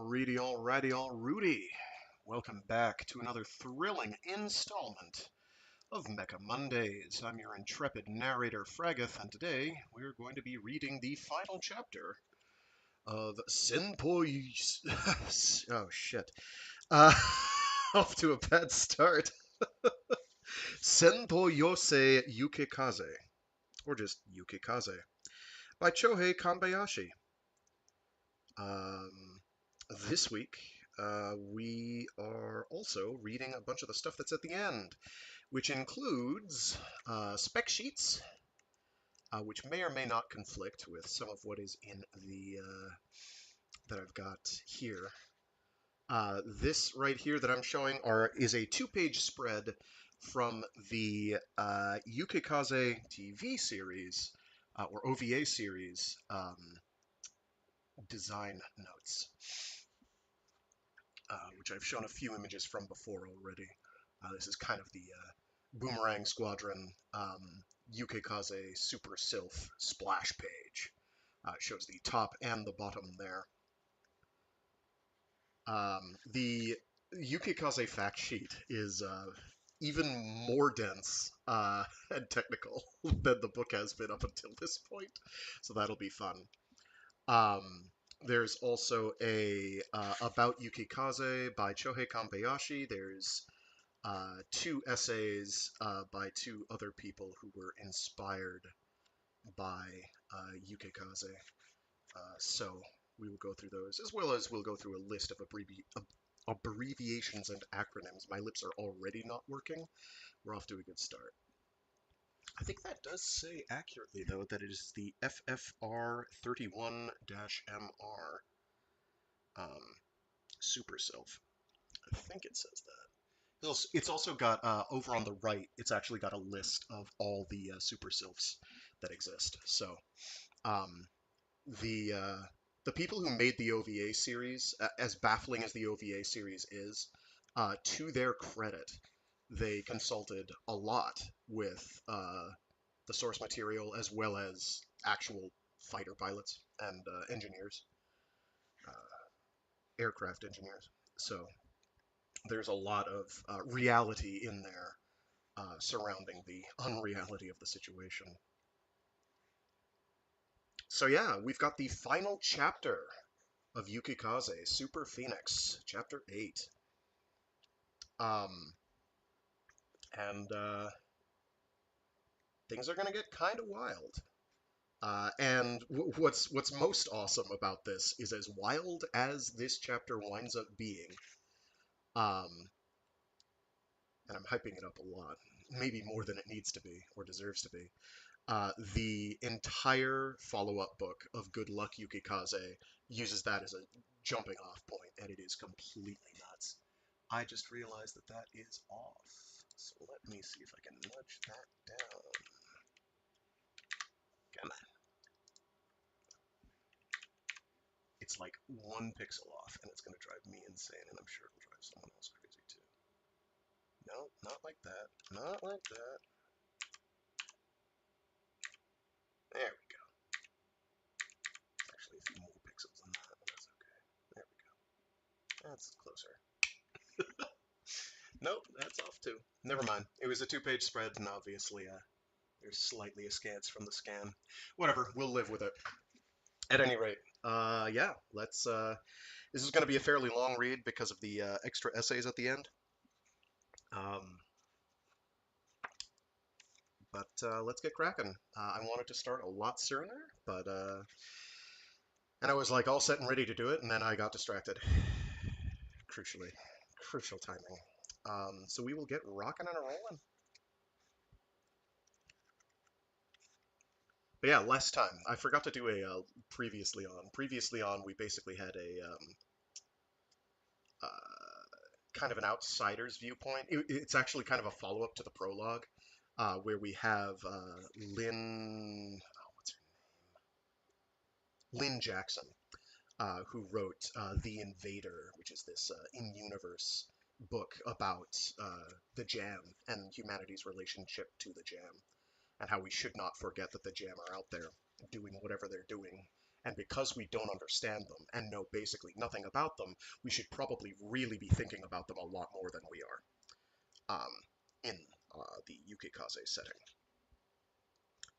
Alrighty, alrighty, alrighty. Welcome back to another thrilling installment of Mecha Mondays. I'm your intrepid narrator, Fraggith, and today we're going to be reading the final chapter of Senpoi's... oh, shit. Uh, off to a bad start. Senpoyose Yukikaze, or just Yukikaze, by Chohei Kambayashi. This week, we are also reading a bunch of the stuff that's at the end, which includes spec sheets, which may or may not conflict with some of what is in the that I've got here. This right here that I'm showing is a two-page spread from the Yukikaze TV series, or OVA series, design notes. Which I've shown a few images from before already. This is kind of the Boomerang Squadron Yukikaze Super Sylph splash page. It shows the top and the bottom there. The Yukikaze fact sheet is even more dense and technical than the book has been up until this point, so that'll be fun. There's also a About Yukikaze by Chohei Kambayashi. There's two essays by two other people who were inspired by Yukikaze. So we will go through those, as well as we'll go through a list of abbreviations and acronyms. My lips are already not working. We're off to a good start. I think that does say accurately, though, that it is the FFR31-MR Super Sylph. I think it says that. It's also got, over on the right, it's actually got a list of all the Super Sylphs that exist. So, the people who made the OVA series, as baffling as the OVA series is, to their credit, they consulted a lot with the source material as well as actual fighter pilots and engineers, aircraft engineers. So there's a lot of reality in there surrounding the unreality of the situation. So yeah, we've got the final chapter of Yukikaze, Super Phoenix, Chapter 8. And things are going to get kind of wild. And what's most awesome about this is, as wild as this chapter winds up being, and I'm hyping it up a lot, maybe more than it needs to be or deserves to be, the entire follow-up book of Good Luck Yukikaze uses that as a jumping off point, and it is completely nuts. I just realized that that is off. So let me see if I can nudge that down. Come on. It's like 1 pixel off, and it's going to drive me insane, and I'm sure it'll drive someone else crazy too. No, not like that. Not like that. There we go. Actually, a few more pixels than that, but that's okay. There we go. That's closer. Nope, that's off too. Never mind. It was a 2-page spread, and obviously there's slightly askance from the scan. Whatever, we'll live with it. At any rate, yeah, let's. This is going to be a fairly long read because of the extra essays at the end. But let's get cracking. I wanted to start a lot sooner, but and I was like all set and ready to do it, and then I got distracted. Crucial timing. So we will get rocking and rolling. But yeah, last time I forgot to do a previously on. Previously on, we basically had a kind of an outsider's viewpoint. It's actually kind of a follow-up to the prologue, where we have Lynn. Oh, what's her name? Lynn Jackson, who wrote The Invader, which is this in-universe book about the Jam and humanity's relationship to the Jam, and how we should not forget that the Jam are out there doing whatever they're doing And because we don't understand them and know basically nothing about them, we should probably really be thinking about them a lot more than we are in the Yukikaze setting.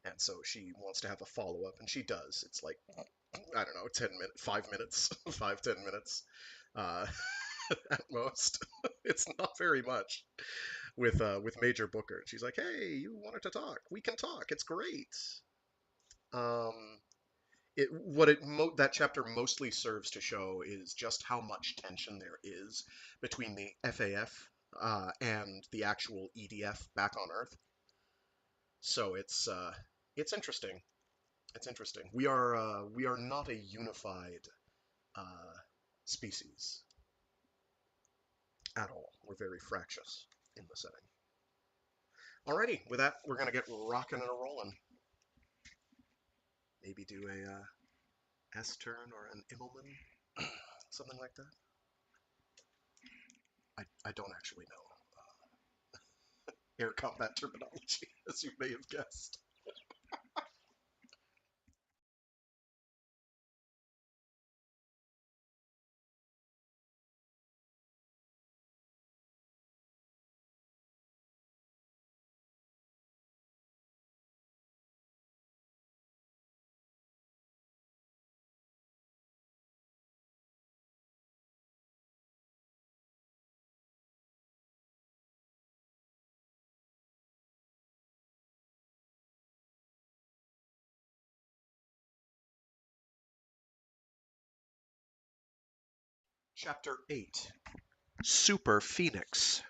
And so she wants to have a follow-up, and she does. It's like, I don't know, 10 minutes, 5 minutes, 5, 10 minutes uh, at most. It's not very much with Major Booker. She's like, hey, you wanted to talk. We can talk. It's great. Um, that chapter mostly serves to show is just how much tension there is between the FAF and the actual EDF back on Earth. So it's interesting. It's interesting. We are not a unified uh, species at all. We're very fractious in the setting. Alrighty, with that, we're gonna get rocking and rolling. Maybe do a S turn or an Immelman, something like that. I don't actually know air combat terminology, as you may have guessed. Chapter 8 Super Phoenix.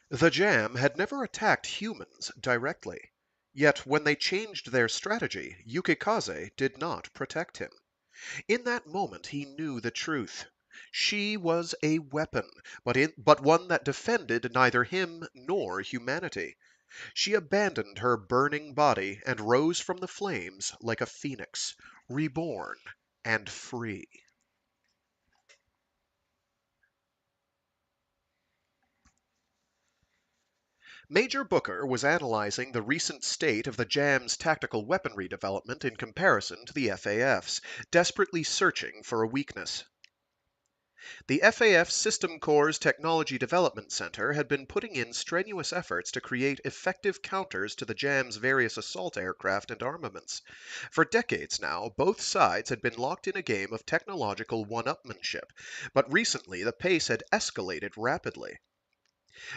The Jam had never attacked humans directly. Yet when they changed their strategy, Yukikaze did not protect him. In that moment he knew the truth. She was a weapon, but one that defended neither him nor humanity. She abandoned her burning body and rose from the flames like a phoenix, reborn and free. Major Booker was analyzing the recent state of the Jam's tactical weaponry development in comparison to the FAF's, desperately searching for a weakness. The FAF System Corps Technology Development Center had been putting in strenuous efforts to create effective counters to the Jam's various assault aircraft and armaments. For decades now, both sides had been locked in a game of technological one-upmanship, but recently the pace had escalated rapidly.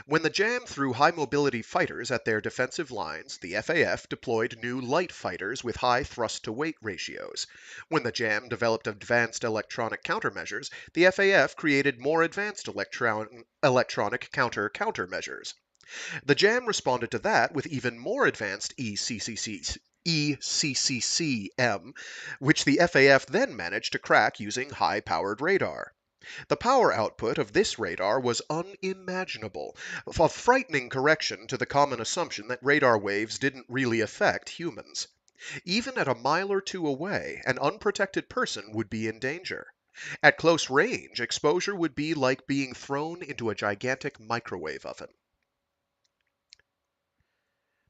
When the Jam threw high-mobility fighters at their defensive lines, the FAF deployed new light fighters with high thrust-to-weight ratios. When the Jam developed advanced electronic countermeasures, the FAF created more advanced electronic countermeasures. The Jam responded to that with even more advanced ECCCM, which the FAF then managed to crack using high-powered radar. The power output of this radar was unimaginable, a frightening correction to the common assumption that radar waves didn't really affect humans. Even at a mile or two away, an unprotected person would be in danger. At close range, exposure would be like being thrown into a gigantic microwave oven.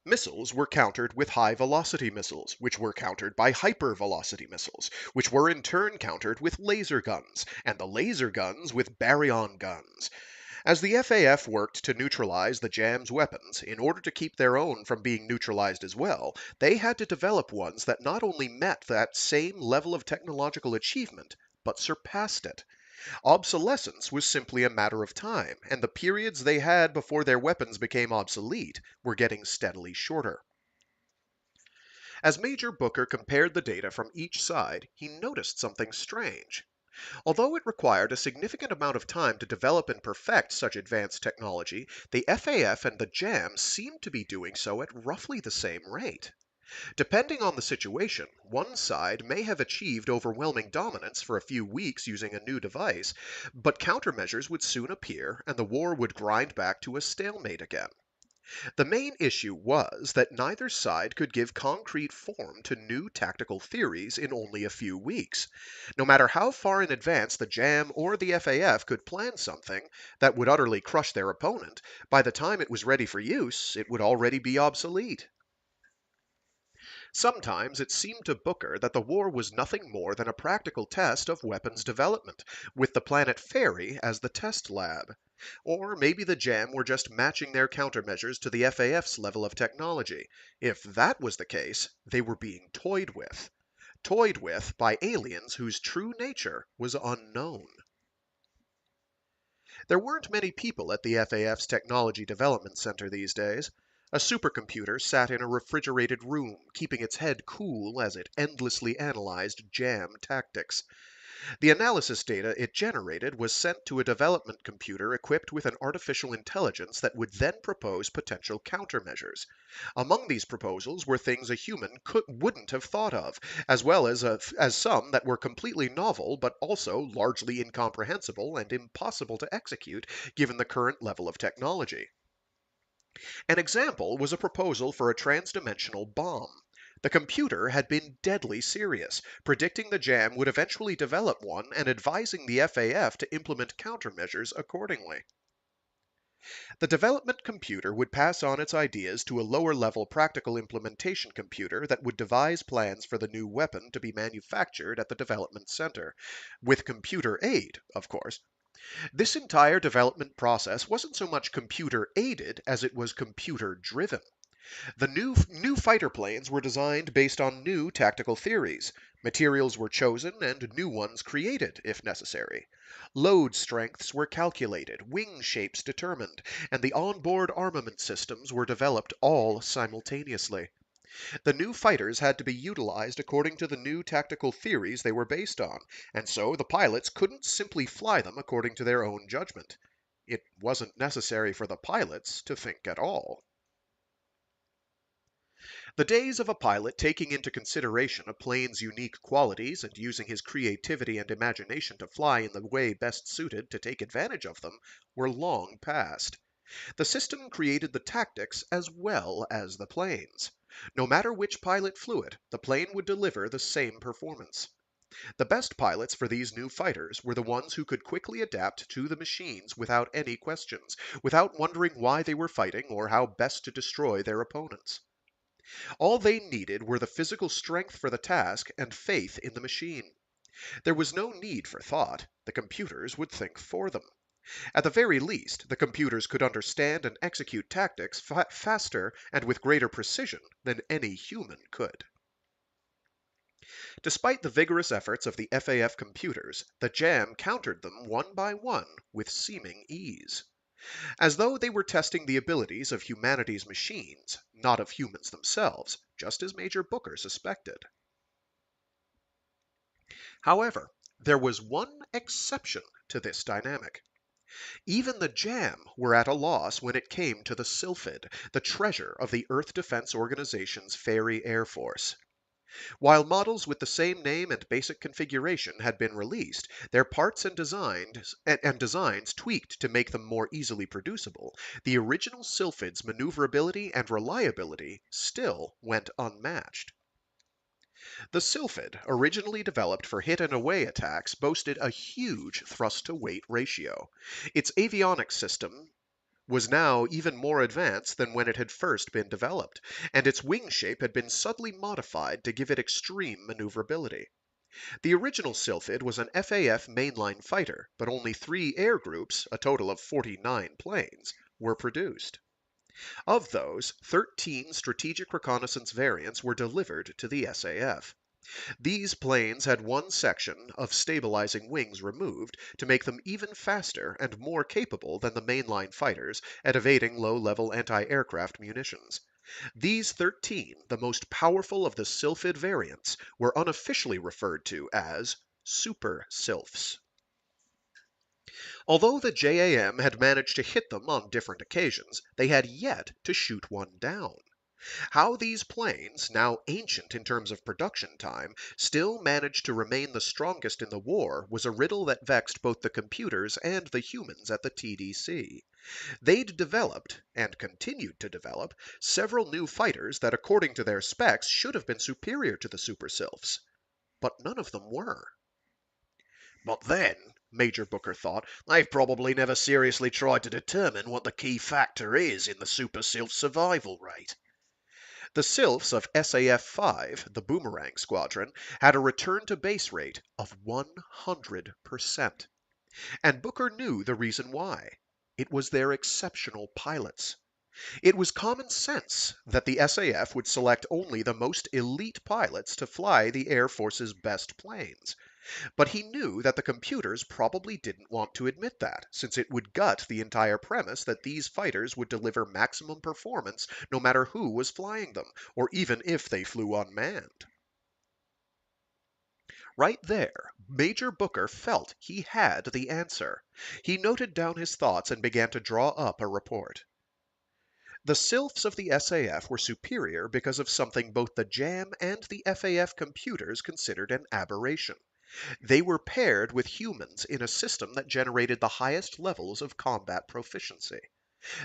Missiles were countered with high-velocity missiles, which were countered by hyper-velocity missiles, which were in turn countered with laser guns, and the laser guns with baryon guns. As the FAF worked to neutralize the Jam's weapons, in order to keep their own from being neutralized as well, they had to develop ones that not only met that same level of technological achievement, but surpassed it. Obsolescence was simply a matter of time, and the periods they had before their weapons became obsolete were getting steadily shorter. As Major Booker compared the data from each side, he noticed something strange. Although it required a significant amount of time to develop and perfect such advanced technology, the FAF and the Jam seemed to be doing so at roughly the same rate. Depending on the situation, one side may have achieved overwhelming dominance for a few weeks using a new device, but countermeasures would soon appear and the war would grind back to a stalemate again. The main issue was that neither side could give concrete form to new tactical theories in only a few weeks. No matter how far in advance the Jam or the FAF could plan something that would utterly crush their opponent, by the time it was ready for use, it would already be obsolete. Sometimes it seemed to Booker that the war was nothing more than a practical test of weapons development, with the planet Faery as the test lab. Or maybe the Gem were just matching their countermeasures to the FAF's level of technology. If that was the case, they were being toyed with. Toyed with by aliens whose true nature was unknown. There weren't many people at the FAF's Technology Development Center these days. A supercomputer sat in a refrigerated room, keeping its head cool as it endlessly analyzed jam tactics. The analysis data it generated was sent to a development computer equipped with an artificial intelligence that would then propose potential countermeasures. Among these proposals were things a human wouldn't have thought of, as well as some that were completely novel but also largely incomprehensible and impossible to execute given the current level of technology. An example was a proposal for a transdimensional bomb. The computer had been deadly serious, predicting the Jam would eventually develop one and advising the FAF to implement countermeasures accordingly. The development computer would pass on its ideas to a lower-level practical implementation computer that would devise plans for the new weapon to be manufactured at the development center, with computer aid, of course. This entire development process wasn't so much computer-aided as it was computer-driven. The new fighter planes were designed based on new tactical theories. Materials were chosen and new ones created, if necessary. Load strengths were calculated, wing shapes determined, and the onboard armament systems were developed all simultaneously. The new fighters had to be utilized according to the new tactical theories they were based on, and so the pilots couldn't simply fly them according to their own judgment. It wasn't necessary for the pilots to think at all. The days of a pilot taking into consideration a plane's unique qualities and using his creativity and imagination to fly in the way best suited to take advantage of them were long past. The system created the tactics as well as the planes. No matter which pilot flew it, the plane would deliver the same performance. The best pilots for these new fighters were the ones who could quickly adapt to the machines without any questions, without wondering why they were fighting or how best to destroy their opponents. All they needed were the physical strength for the task and faith in the machine. There was no need for thought. The computers would think for them. At the very least, the computers could understand and execute tactics faster and with greater precision than any human could. Despite the vigorous efforts of the FAF computers, the Jam countered them one by one with seeming ease. As though they were testing the abilities of humanity's machines, not of humans themselves, just as Major Booker suspected. However, there was one exception to this dynamic. Even the Jam were at a loss when it came to the Sylphid, the treasure of the Earth Defense Organization's Faery Air Force. While models with the same name and basic configuration had been released, their parts and designs tweaked to make them more easily producible, the original Sylphid's maneuverability and reliability still went unmatched. The Sylphid, originally developed for hit-and-away attacks, boasted a huge thrust-to-weight ratio. Its avionics system was now even more advanced than when it had first been developed, and its wing shape had been subtly modified to give it extreme maneuverability. The original Sylphid was an FAF mainline fighter, but only 3 air groups, a total of 49 planes, were produced. Of those, 13 strategic reconnaissance variants were delivered to the SAF. These planes had one section of stabilizing wings removed to make them even faster and more capable than the mainline fighters at evading low-level anti-aircraft munitions. These 13, the most powerful of the Sylphid variants, were unofficially referred to as Super Sylphs. Although the JAM had managed to hit them on different occasions, they had yet to shoot one down. How these planes, now ancient in terms of production time, still managed to remain the strongest in the war was a riddle that vexed both the computers and the humans at the TDC. They'd developed, and continued to develop, several new fighters that according to their specs should have been superior to the Super Sylphs, but none of them were. But then, Major Booker thought, they've probably never seriously tried to determine what the key factor is in the Super Sylph survival rate. The Sylphs of SAF-5, the Boomerang Squadron, had a return to base rate of 100%. And Booker knew the reason why. It was their exceptional pilots. It was common sense that the SAF would select only the most elite pilots to fly the Air Force's best planes. But he knew that the computers probably didn't want to admit that, since it would gut the entire premise that these fighters would deliver maximum performance no matter who was flying them, or even if they flew unmanned. Right there, Major Booker felt he had the answer. He noted down his thoughts and began to draw up a report. The Sylphs of the SAF were superior because of something both the JAM and the FAF computers considered an aberration. They were paired with humans in a system that generated the highest levels of combat proficiency.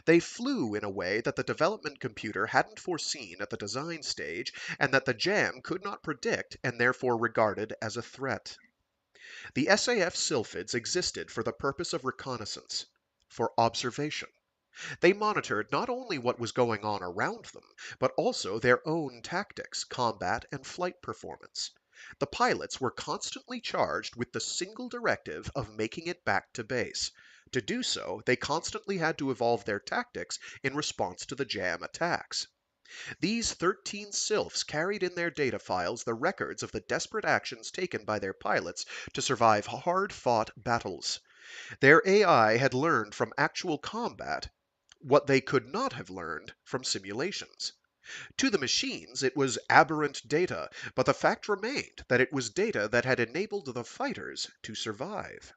They flew in a way that the development computer hadn't foreseen at the design stage, and that the JAM could not predict and therefore regarded as a threat. The SAF Sylphids existed for the purpose of reconnaissance, for observation. They monitored not only what was going on around them, but also their own tactics, combat, and flight performance. The pilots were constantly charged with the single directive of making it back to base. To do so, they constantly had to evolve their tactics in response to the JAM attacks. These 13 Sylphs carried in their data files the records of the desperate actions taken by their pilots to survive hard-fought battles. Their AI had learned from actual combat what they could not have learned from simulations. To the machines, it was aberrant data, but the fact remained that it was data that had enabled the fighters to survive.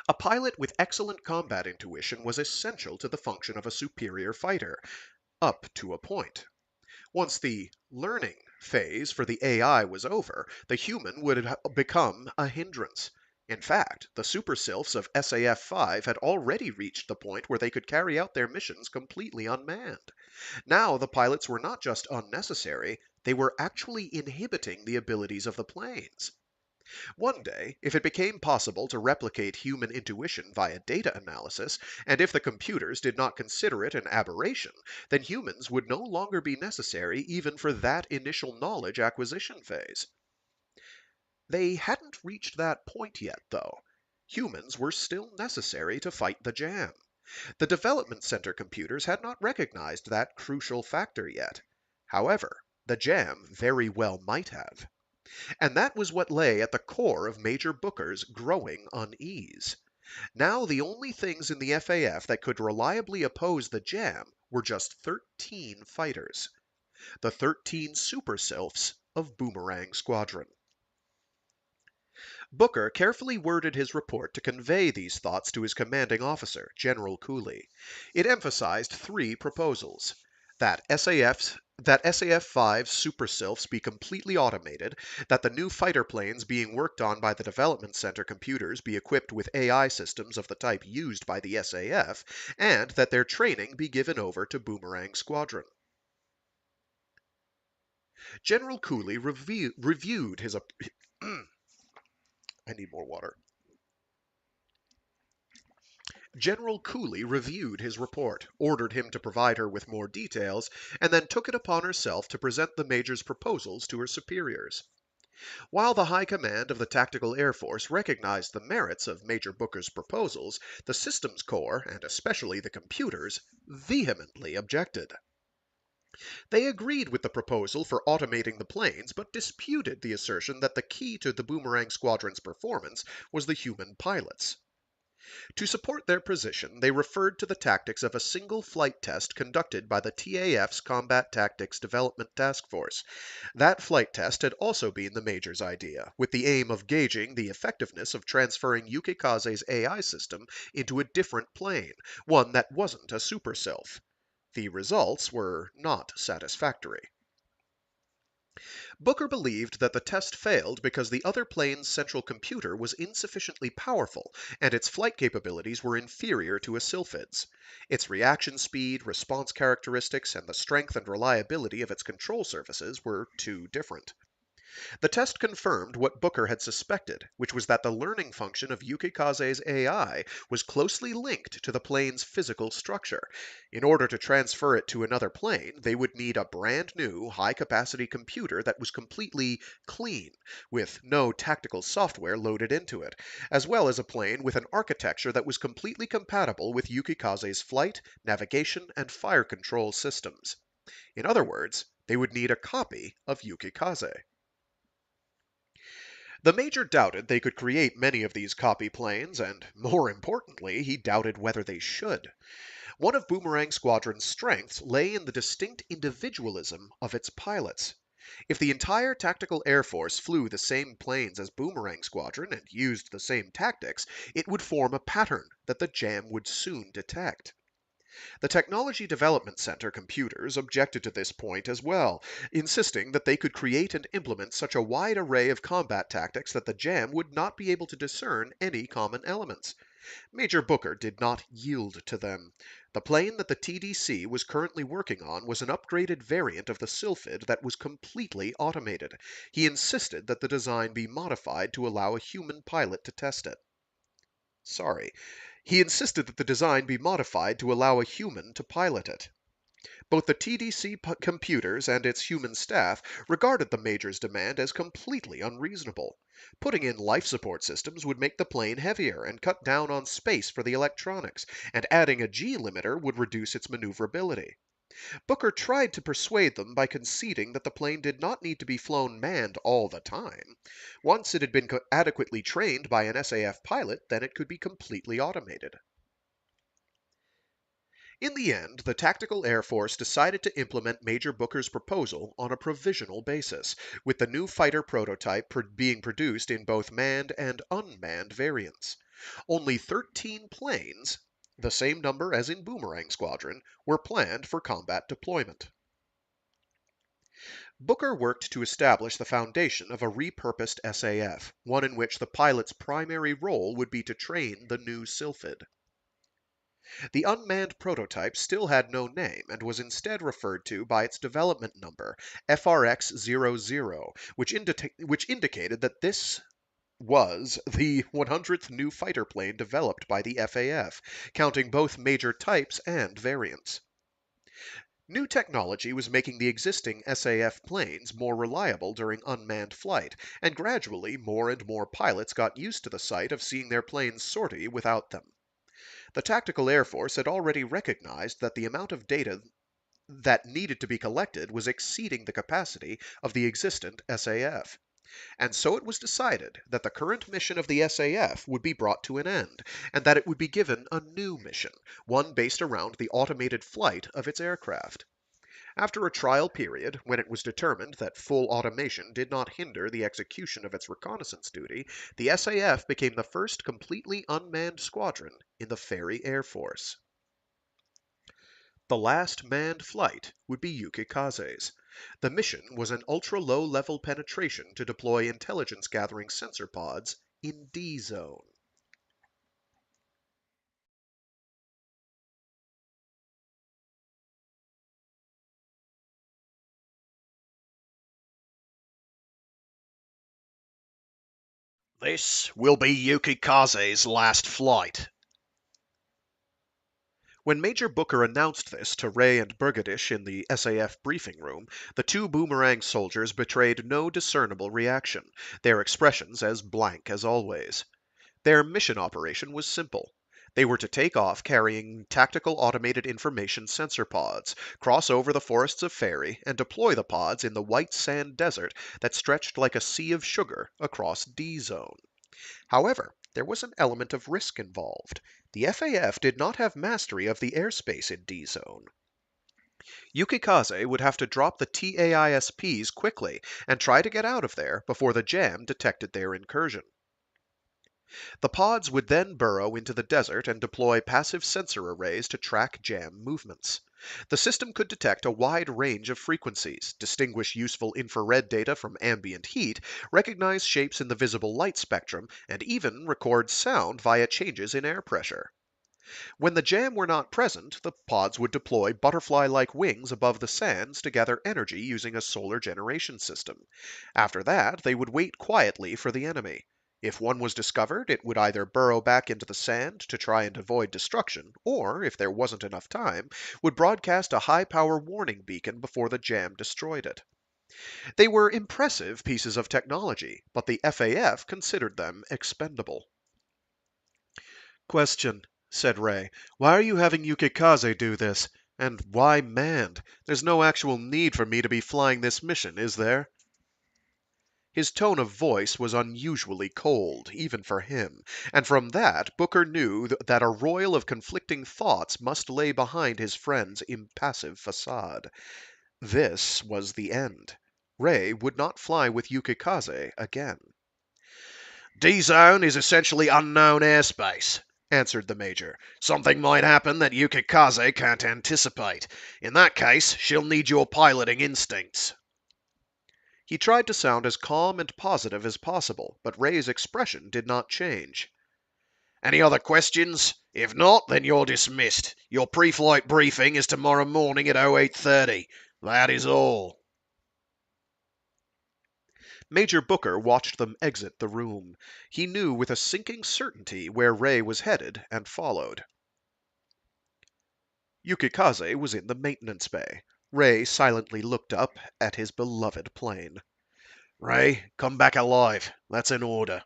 A pilot with excellent combat intuition was essential to the function of a superior fighter, up to a point. Once the learning phase for the AI was over, the human would become a hindrance. In fact, the super sylphs of SAF-5 had already reached the point where they could carry out their missions completely unmanned. Now the pilots were not just unnecessary, they were actually inhibiting the abilities of the planes. One day, if it became possible to replicate human intuition via data analysis, and if the computers did not consider it an aberration, then humans would no longer be necessary even for that initial knowledge acquisition phase. They hadn't reached that point yet, though. Humans were still necessary to fight the JAM. The development center computers had not recognized that crucial factor yet. However, the JAM very well might have. And that was what lay at the core of Major Booker's growing unease. Now the only things in the FAF that could reliably oppose the JAM were just 13 fighters. The 13 super sylphs of Boomerang Squadron. Booker carefully worded his report to convey these thoughts to his commanding officer, General Cooley. It emphasized 3 proposals. That SAF-5 Super Sylphs be completely automated, that the new fighter planes being worked on by the Development Center computers be equipped with AI systems of the type used by the SAF, and that their training be given over to Boomerang Squadron. General Cooley reviewed his... I need more water. General Cooley reviewed his report, ordered him to provide her with more details, and then took it upon herself to present the Major's proposals to her superiors. While the High Command of the Tactical Air Force recognized the merits of Major Booker's proposals, the Systems Corps, and especially the computers, vehemently objected. They agreed with the proposal for automating the planes, but disputed the assertion that the key to the Boomerang Squadron's performance was the human pilots. To support their position, they referred to the tactics of a single flight test conducted by the TAF's Combat Tactics Development Task Force. That flight test had also been the Major's idea, with the aim of gauging the effectiveness of transferring Yukikaze's AI system into a different plane, one that wasn't a super sylph. The results were not satisfactory. Booker believed that the test failed because the other plane's central computer was insufficiently powerful, and its flight capabilities were inferior to a Sylphid's. Its reaction speed, response characteristics, and the strength and reliability of its control surfaces were too different. The test confirmed what Booker had suspected, which was that the learning function of Yukikaze's AI was closely linked to the plane's physical structure. In order to transfer it to another plane, they would need a brand new, high-capacity computer that was completely clean, with no tactical software loaded into it, as well as a plane with an architecture that was completely compatible with Yukikaze's flight, navigation, and fire control systems. In other words, they would need a copy of Yukikaze. The Major doubted they could create many of these copy planes, and more importantly, he doubted whether they should. One of Boomerang Squadron's strengths lay in the distinct individualism of its pilots. If the entire tactical air force flew the same planes as Boomerang Squadron and used the same tactics, it would form a pattern that the jam would soon detect. The Technology Development Center computers objected to this point as well, insisting that they could create and implement such a wide array of combat tactics that the jam would not be able to discern any common elements. Major Booker did not yield to them. The plane that the TDC was currently working on was an upgraded variant of the Sylphid that was completely automated. He insisted that the design be modified to allow a human pilot to test it. He insisted that the design be modified to allow a human to pilot it. Both the TDC computers and its human staff regarded the Major's demand as completely unreasonable. Putting in life support systems would make the plane heavier and cut down on space for the electronics, and adding a G limiter would reduce its maneuverability. Booker tried to persuade them by conceding that the plane did not need to be flown manned all the time. Once it had been adequately trained by an SAF pilot, then it could be completely automated. In the end, the Tactical Air Force decided to implement Major Booker's proposal on a provisional basis, with the new fighter prototype being produced in both manned and unmanned variants. Only 13 planes, the same number as in Boomerang Squadron, were planned for combat deployment. Booker worked to establish the foundation of a repurposed SAF, one in which the pilot's primary role would be to train the new Sylphid. The unmanned prototype still had no name and was instead referred to by its development number, FRX-00, which indicated that this was the 100th new fighter plane developed by the FAF, counting both major types and variants. New technology was making the existing SAF planes more reliable during unmanned flight, and gradually more and more pilots got used to the sight of seeing their planes sortie without them. The Tactical Air Force had already recognized that the amount of data that needed to be collected was exceeding the capacity of the existent SAF. And so it was decided that the current mission of the SAF would be brought to an end, and that it would be given a new mission, one based around the automated flight of its aircraft. After a trial period, when it was determined that full automation did not hinder the execution of its reconnaissance duty, the SAF became the first completely unmanned squadron in the Faery Air Force. The last manned flight would be Yukikaze's. The mission was an ultra-low-level penetration to deploy intelligence-gathering sensor pods in D-Zone. This will be Yukikaze's last flight. When Major Booker announced this to Rei and Bergadish in the SAF briefing room, the two Boomerang soldiers betrayed no discernible reaction, their expressions as blank as always. Their mission operation was simple. They were to take off carrying tactical automated information sensor pods, cross over the forests of Faery, and deploy the pods in the white sand desert that stretched like a sea of sugar across D-Zone. However, there was an element of risk involved. The FAF did not have mastery of the airspace in D-Zone. Yukikaze would have to drop the TAISPs quickly and try to get out of there before the jam detected their incursion. The pods would then burrow into the desert and deploy passive sensor arrays to track jam movements. The system could detect a wide range of frequencies, distinguish useful infrared data from ambient heat, recognize shapes in the visible light spectrum, and even record sound via changes in air pressure. When the jam were not present, the pods would deploy butterfly-like wings above the sands to gather energy using a solar generation system. After that, they would wait quietly for the enemy. If one was discovered, it would either burrow back into the sand to try and avoid destruction, or, if there wasn't enough time, would broadcast a high-power warning beacon before the jam destroyed it. They were impressive pieces of technology, but the FAF considered them expendable. Question, said Rei. Why are you having Yukikaze do this? And why manned? There's no actual need for me to be flying this mission, is there? His tone of voice was unusually cold, even for him, and from that Booker knew that a roil of conflicting thoughts must lay behind his friend's impassive facade. This was the end. Rei would not fly with Yukikaze again. D-Zone is essentially unknown airspace, answered the Major. Something might happen that Yukikaze can't anticipate. In that case, she'll need your piloting instincts. He tried to sound as calm and positive as possible, but Rei's expression did not change. Any other questions? If not, then you're dismissed. Your pre-flight briefing is tomorrow morning at 0830. That is all. Major Booker watched them exit the room. He knew with a sinking certainty where Rei was headed and followed. Yukikaze was in the maintenance bay. Rei silently looked up at his beloved plane. Rei, come back alive. That's an order.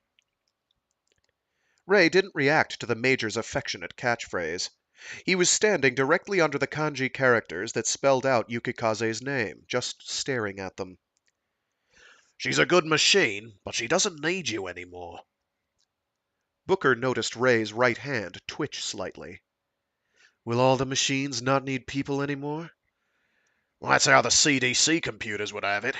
Rei didn't react to the Major's affectionate catchphrase. He was standing directly under the kanji characters that spelled out Yukikaze's name, just staring at them. She's a good machine, but she doesn't need you anymore. Booker noticed Rei's right hand twitch slightly. Will all the machines not need people anymore? Well, that's how the CDC computers would have it.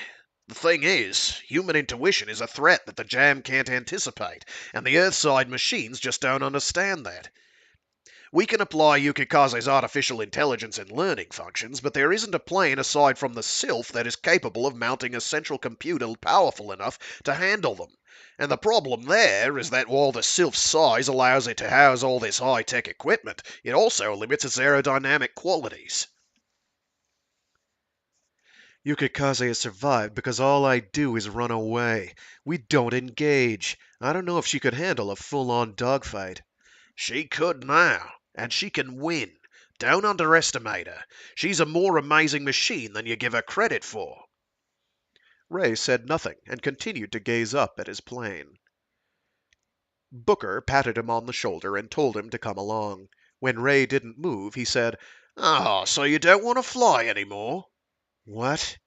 The thing is, human intuition is a threat that the jam can't anticipate, and the Earthside machines just don't understand that. We can apply Yukikaze's artificial intelligence and learning functions, but there isn't a plane aside from the Sylph that is capable of mounting a central computer powerful enough to handle them. And the problem there is that while the Sylph's size allows it to house all this high-tech equipment, it also limits its aerodynamic qualities. Yukikaze has survived because all I do is run away. We don't engage. I don't know if she could handle a full-on dogfight. She could now, and she can win. Don't underestimate her. She's a more amazing machine than you give her credit for. Rei said nothing and continued to gaze up at his plane. Booker patted him on the shoulder and told him to come along. When Rei didn't move, he said, "Ah, so you don't want to fly anymore?" What?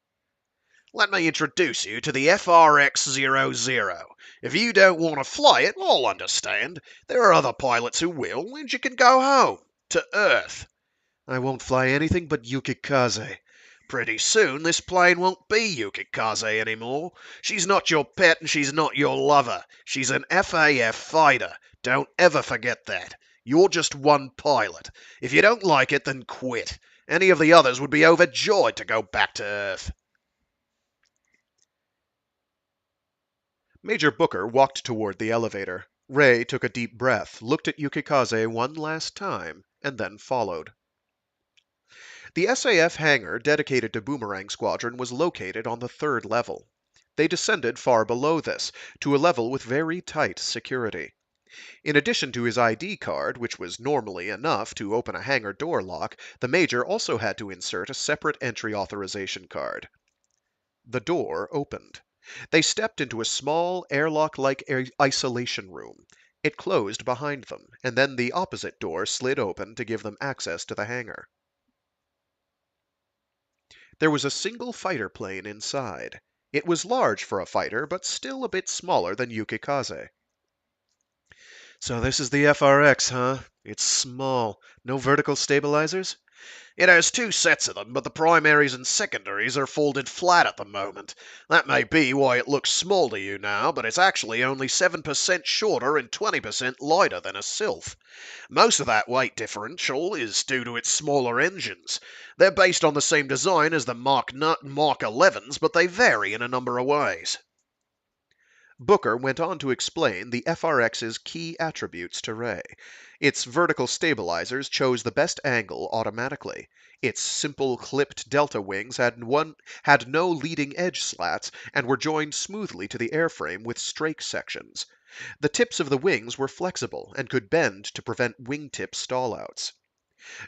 Let me introduce you to the FRX-00. If you don't want to fly it, I'll understand. There are other pilots who will, and you can go home. To Earth. I won't fly anything but Yukikaze. Pretty soon this plane won't be Yukikaze anymore. She's not your pet and she's not your lover. She's an FAF fighter. Don't ever forget that. You're just one pilot. If you don't like it, then quit. Any of the others would be overjoyed to go back to Earth. Major Booker walked toward the elevator. Rei took a deep breath, looked at Yukikaze one last time, and then followed. The SAF hangar dedicated to Boomerang Squadron was located on the 3rd level. They descended far below this, to a level with very tight security. In addition to his ID card, which was normally enough to open a hangar door lock, the Major also had to insert a separate entry authorization card. The door opened. They stepped into a small, airlock-like isolation room. It closed behind them, and then the opposite door slid open to give them access to the hangar. There was a single fighter plane inside. It was large for a fighter, but still a bit smaller than Yukikaze. So this is the FRX, huh? It's small. No vertical stabilizers? It has 2 sets of them, but the primaries and secondaries are folded flat at the moment. That may be why it looks small to you now, but it's actually only 7% shorter and 20% lighter than a Sylph. Most of that weight differential is due to its smaller engines. They're based on the same design as the Mark 11s, but they vary in a number of ways. Booker went on to explain the FRX's key attributes to Rei. Its vertical stabilizers chose the best angle automatically. Its simple clipped delta wings had no leading edge slats and were joined smoothly to the airframe with strake sections. The tips of the wings were flexible and could bend to prevent wingtip stallouts.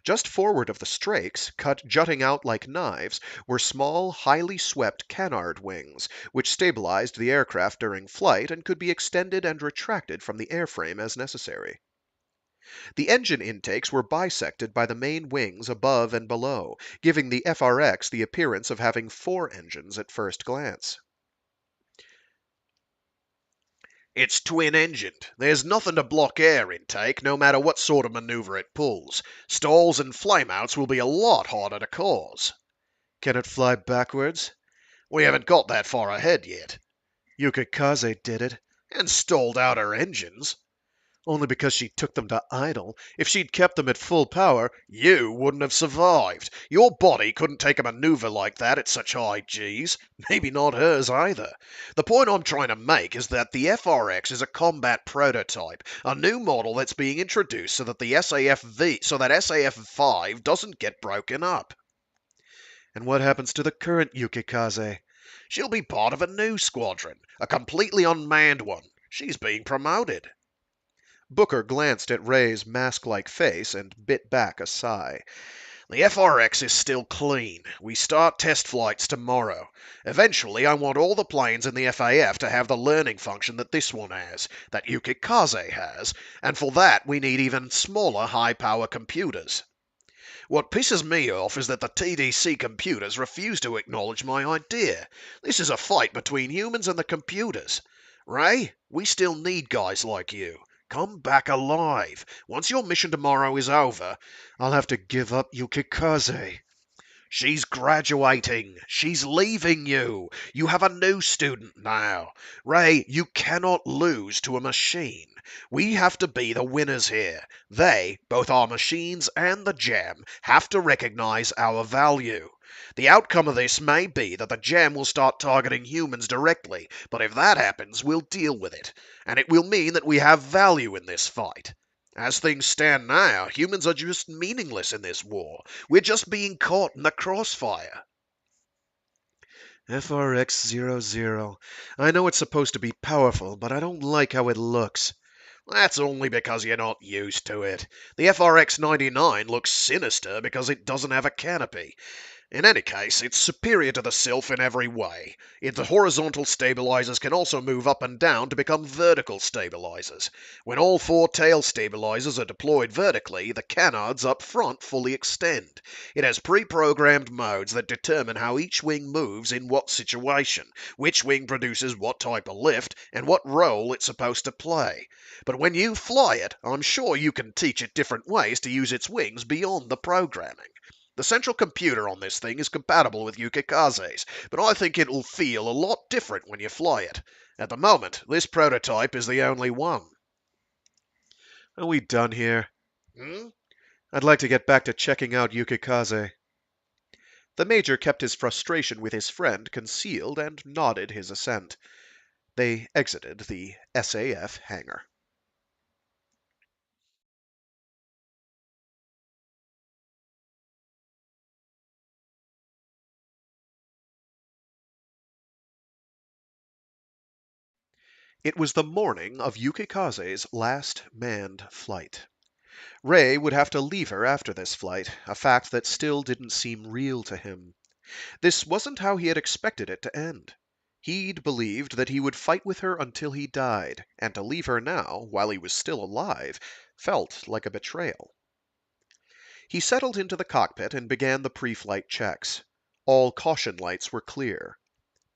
Just forward of the strakes, cut jutting out like knives, were small, highly swept canard wings, which stabilized the aircraft during flight and could be extended and retracted from the airframe as necessary. The engine intakes were bisected by the main wings above and below, giving the FRX the appearance of having 4 engines at first glance. It's twin-engined. There's nothing to block air intake, no matter what sort of maneuver it pulls. Stalls and flameouts will be a lot harder to cause. Can it fly backwards? We haven't got that far ahead yet. Yukikaze did it. And stalled out her engines. Only because she took them to idle. If she'd kept them at full power, You wouldn't have survived. Your body couldn't take a maneuver like that at such high Gs. Maybe not hers either. The point I'm trying to make is that the FRX is a combat prototype, a new model that's being introduced so that SAF5 doesn't get broken up. And what happens to the current Yukikaze? She'll be part of a new squadron, a completely unmanned one. She's being promoted. Booker glanced at Rei's mask-like face and bit back a sigh. The FRX is still clean. We start test flights tomorrow. Eventually, I want all the planes in the FAF to have the learning function that this one has, that Yukikaze has, and for that we need even smaller high-power computers. What pisses me off is that the TDC computers refuse to acknowledge my idea. This is a fight between humans and the computers. Rei, we still need guys like you. Come back alive. Once your mission tomorrow is over, I'll have to give up Yukikaze. she's graduating. She's leaving you. You have a new student now. Rei, you cannot lose to a machine. We have to be the winners here. They, both our machines and the Jam, have to recognize our value. The outcome of this may be that the Jam will start targeting humans directly, but if that happens, we'll deal with it. And it will mean that we have value in this fight. As things stand now, humans are just meaningless in this war. We're just being caught in the crossfire. FRX-00. I know it's supposed to be powerful, but I don't like how it looks. That's only because you're not used to it. The FRX-99 looks sinister because it doesn't have a canopy. In any case, it's superior to the Sylph in every way. Its horizontal stabilizers can also move up and down to become vertical stabilizers. When all 4 tail stabilizers are deployed vertically, the canards up front fully extend. It has pre-programmed modes that determine how each wing moves in what situation, which wing produces what type of lift, and what role it's supposed to play. But when you fly it, I'm sure you can teach it different ways to use its wings beyond the programming. The central computer on this thing is compatible with Yukikaze's, but I think it'll feel a lot different when you fly it. At the moment, this prototype is the only one. Are we done here? Hmm? I'd like to get back to checking out Yukikaze. The Major kept his frustration with his friend concealed and nodded his assent. They exited the SAF hangar. It was the morning of Yukikaze's last manned flight. Rei would have to leave her after this flight, a fact that still didn't seem real to him. This wasn't how he had expected it to end. He'd believed that he would fight with her until he died, and to leave her now, while he was still alive, felt like a betrayal. He settled into the cockpit and began the pre-flight checks. All caution lights were clear.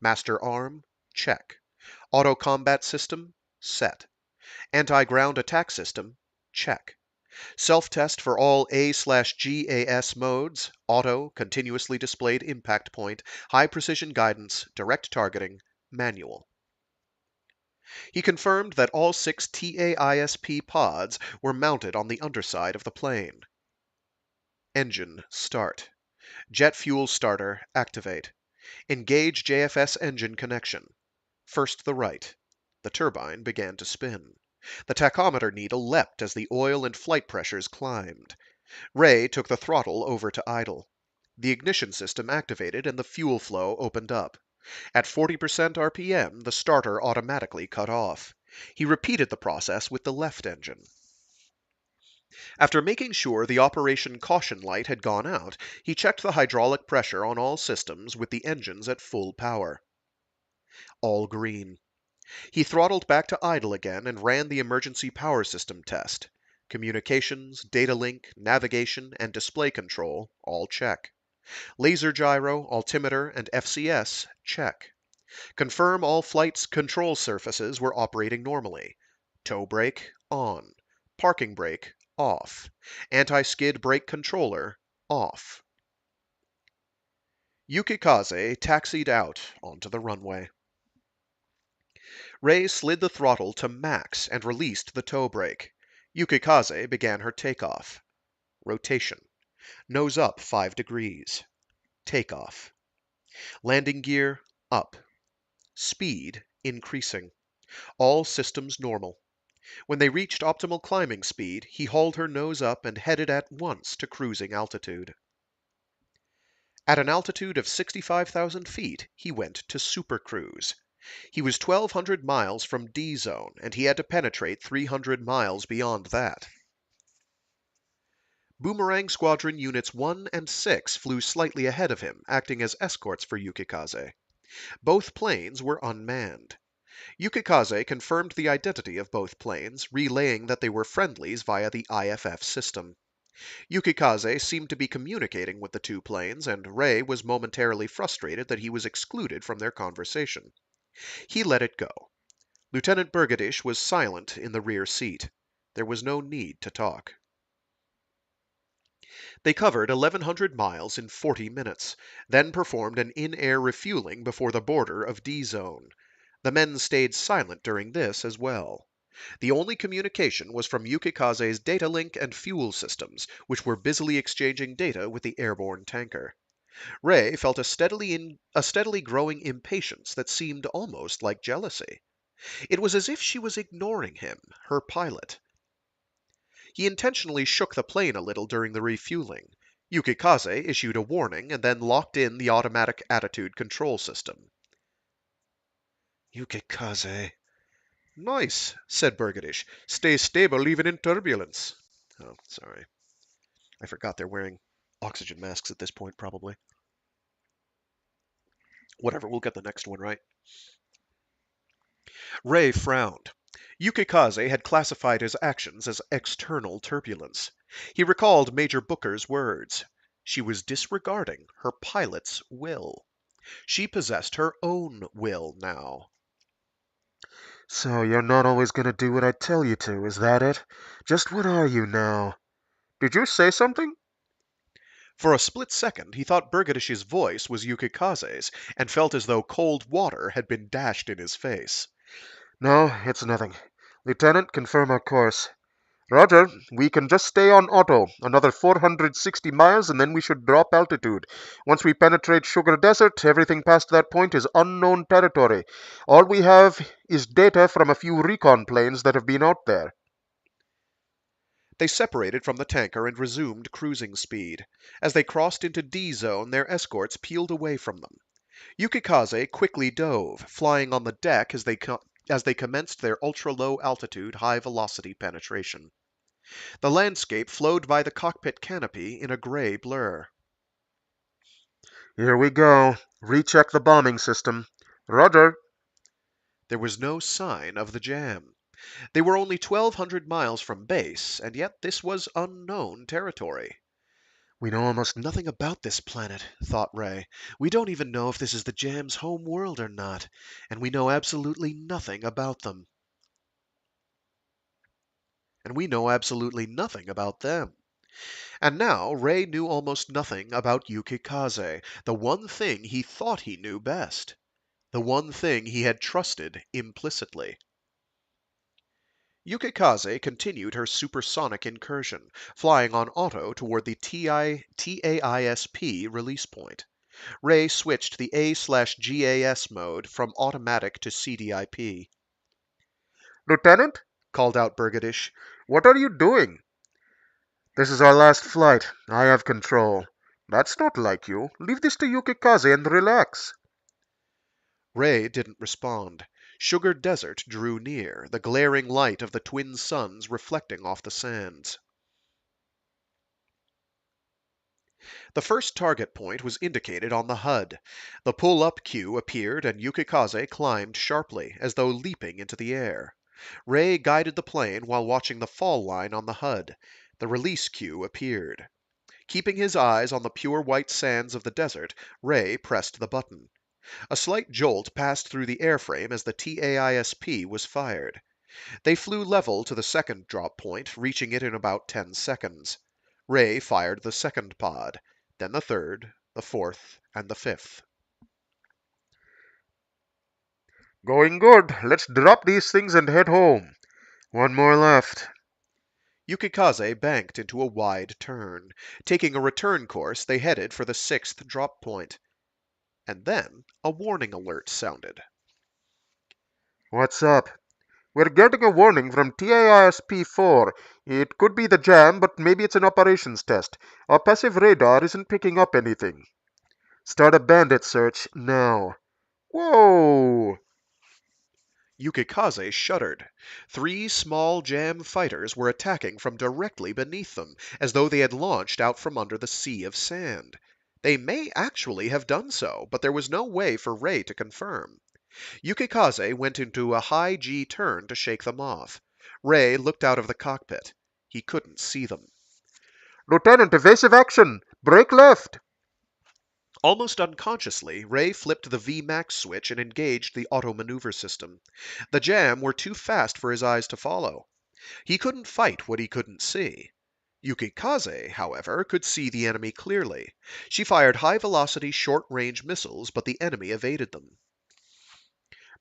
Master arm, check. Auto combat system, set. Anti-ground attack system, check. Self-test for all A/GAS modes, auto, continuously displayed impact point, high precision guidance, direct targeting, manual. He confirmed that all 6 TAISP pods were mounted on the underside of the plane. Engine start. Jet fuel starter activate. Engage JFS engine connection. First the right, The turbine began to spin. The tachometer needle leapt as the oil and flight pressures climbed. Rei took the throttle over to idle. The ignition system activated and the fuel flow opened up. At 40% RPM, the starter automatically cut off. He repeated the process with the left engine. After making sure the operation caution light had gone out, he checked the hydraulic pressure on all systems with the engines at full power. All green. He throttled back to idle again and ran the emergency power system test. Communications, data link, navigation, and display control, all check. Laser gyro, altimeter, and FCS, check. Confirm all flight's control surfaces were operating normally. Tow brake, on. Parking brake, off. Anti-skid brake controller, off. Yukikaze taxied out onto the runway. Rei slid the throttle to max and released the tow brake. Yukikaze began her takeoff. Rotation. Nose up 5 degrees. Takeoff. Landing gear up. Speed increasing. All systems normal. When they reached optimal climbing speed, he hauled her nose up and headed at once to cruising altitude. At an altitude of 65,000 feet, he went to supercruise. He was 1,200 miles from D-Zone, and he had to penetrate 300 miles beyond that. Boomerang Squadron Units 1 and 6 flew slightly ahead of him, acting as escorts for Yukikaze. Both planes were unmanned. Yukikaze confirmed the identity of both planes, relaying that they were friendlies via the IFF system. Yukikaze seemed to be communicating with the two planes, and Rei was momentarily frustrated that he was excluded from their conversation. He let it go. Lieutenant Bergadish was silent in the rear seat. There was no need to talk. They covered 1,100 miles in 40 minutes, then performed an in-air refueling before the border of D-Zone. The men stayed silent during this as well. The only communication was from Yukikaze's data link and fuel systems, which were busily exchanging data with the airborne tanker. Rei felt a steadily growing impatience that seemed almost like jealousy. It was as if she was ignoring him, her pilot. He intentionally shook the plane a little during the refueling. Yukikaze issued a warning and then locked in the automatic attitude control system. Yukikaze. Nice, said Bergadish. Stay stable even in turbulence. Oh, sorry. I forgot they're wearing oxygen masks at this point, probably. Whatever, we'll get the next one right. Rei frowned. Yukikaze had classified his actions as external turbulence. He recalled Major Booker's words. She was disregarding her pilot's will. She possessed her own will now. So you're not always going to do what I tell you to, is that it? Just what are you now? Did you say something? For a split second, he thought Bergadish's voice was Yukikaze's, and felt as though cold water had been dashed in his face. No, it's nothing. Lieutenant, confirm our course. Roger, we can just stay on auto. Another 460 miles and then we should drop altitude. Once we penetrate Sugar Desert, everything past that point is unknown territory. All we have is data from a few recon planes that have been out there. They separated from the tanker and resumed cruising speed. As they crossed into D-Zone, their escorts peeled away from them. Yukikaze quickly dove, flying on the deck as they commenced their ultra-low altitude, high-velocity penetration. The landscape flowed by the cockpit canopy in a gray blur. Here we go. Recheck the bombing system. Roger. There was no sign of the jam. They were only 1,200 miles from base, and yet this was unknown territory. We know almost nothing about this planet, thought Rei. We don't even know if this is the Jam's home world or not, and we know absolutely nothing about them. And we know absolutely nothing about them. And now Rei knew almost nothing about Yukikaze, the one thing he thought he knew best, the one thing he had trusted implicitly. Yukikaze continued her supersonic incursion, flying on auto toward the TAISP release point. Rei switched the A/GAS mode from automatic to CDIP. Lieutenant? called out Burgadish. What are you doing? This is our last flight. I have control. That's not like you. Leave this to Yukikaze and relax. Rei didn't respond. Sugar Desert drew near, the glaring light of the twin suns reflecting off the sands. The first target point was indicated on the HUD. The pull-up cue appeared and Yukikaze climbed sharply, as though leaping into the air. Rei guided the plane while watching the fall line on the HUD. The release cue appeared. Keeping his eyes on the pure white sands of the desert, Rei pressed the button. A slight jolt passed through the airframe as the TAISP was fired. They flew level to the second drop point, reaching it in about 10 seconds. Rei fired the second pod, then the third, the fourth, and the fifth. Going good. Let's drop these things and head home. One more left. Yukikaze banked into a wide turn. Taking a return course, they headed for the sixth drop point. And then a warning alert sounded. What's up? We're getting a warning from TAISP-04. It could be the jam, but maybe it's an operations test. Our passive radar isn't picking up anything. Start a bandit search now. Whoa! Yukikaze shuddered. 3 small jam fighters were attacking from directly beneath them, as though they had launched out from under the sea of sand. They may actually have done so, but there was no way for Rei to confirm. Yukikaze went into a high G turn to shake them off. Rei looked out of the cockpit. He couldn't see them. Lieutenant, evasive action! Brake left! Almost unconsciously, Rei flipped the VMAX switch and engaged the auto-maneuver system. The jam were too fast for his eyes to follow. He couldn't fight what he couldn't see. Yukikaze, however, could see the enemy clearly. She fired high-velocity, short-range missiles, but the enemy evaded them.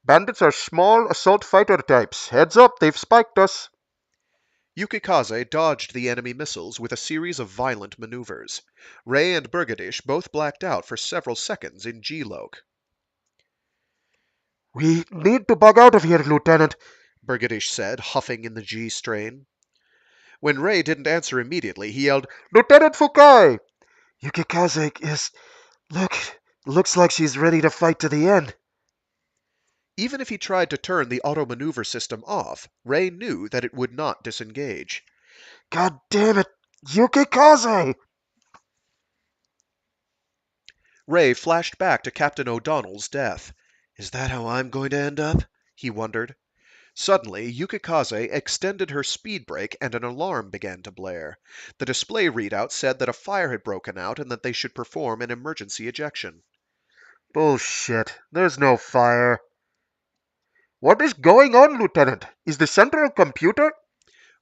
Bandits are small assault fighter types. Heads up, they've spiked us. Yukikaze dodged the enemy missiles with a series of violent maneuvers. Rei and Burgadish both blacked out for several seconds in G-Loc. We need to bug out of here, Lieutenant, Burgadish said, huffing in the G strain. When Rei didn't answer immediately, he yelled, Lieutenant Fukai! Yukikaze is... looks like she's ready to fight to the end. Even if he tried to turn the auto-maneuver system off, Rei knew that it would not disengage. God damn it! Yukikaze! Rei flashed back to Captain O'Donnell's death. Is that how I'm going to end up? He wondered. Suddenly, Yukikaze extended her speed brake and an alarm began to blare. The display readout said that a fire had broken out and that they should perform an emergency ejection. Bullshit. There's no fire. What is going on, Lieutenant? Is the central computer...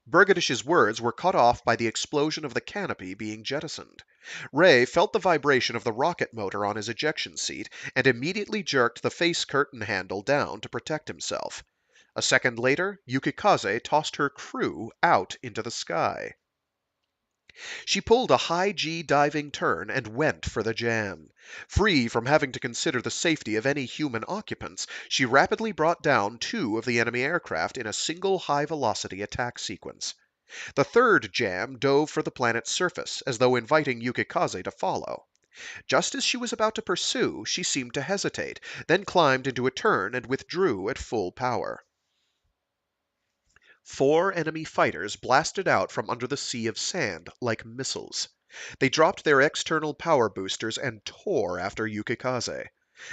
Burgadish's words were cut off by the explosion of the canopy being jettisoned. Rei felt the vibration of the rocket motor on his ejection seat and immediately jerked the face curtain handle down to protect himself. A second later, Yukikaze tossed her crew out into the sky. She pulled a high G diving turn and went for the jam. Free from having to consider the safety of any human occupants, she rapidly brought down 2 of the enemy aircraft in a single high-velocity attack sequence. The third jam dove for the planet's surface, as though inviting Yukikaze to follow. Just as she was about to pursue, she seemed to hesitate, then climbed into a turn and withdrew at full power. 4 enemy fighters blasted out from under the sea of sand like missiles. They dropped their external power boosters and tore after Yukikaze.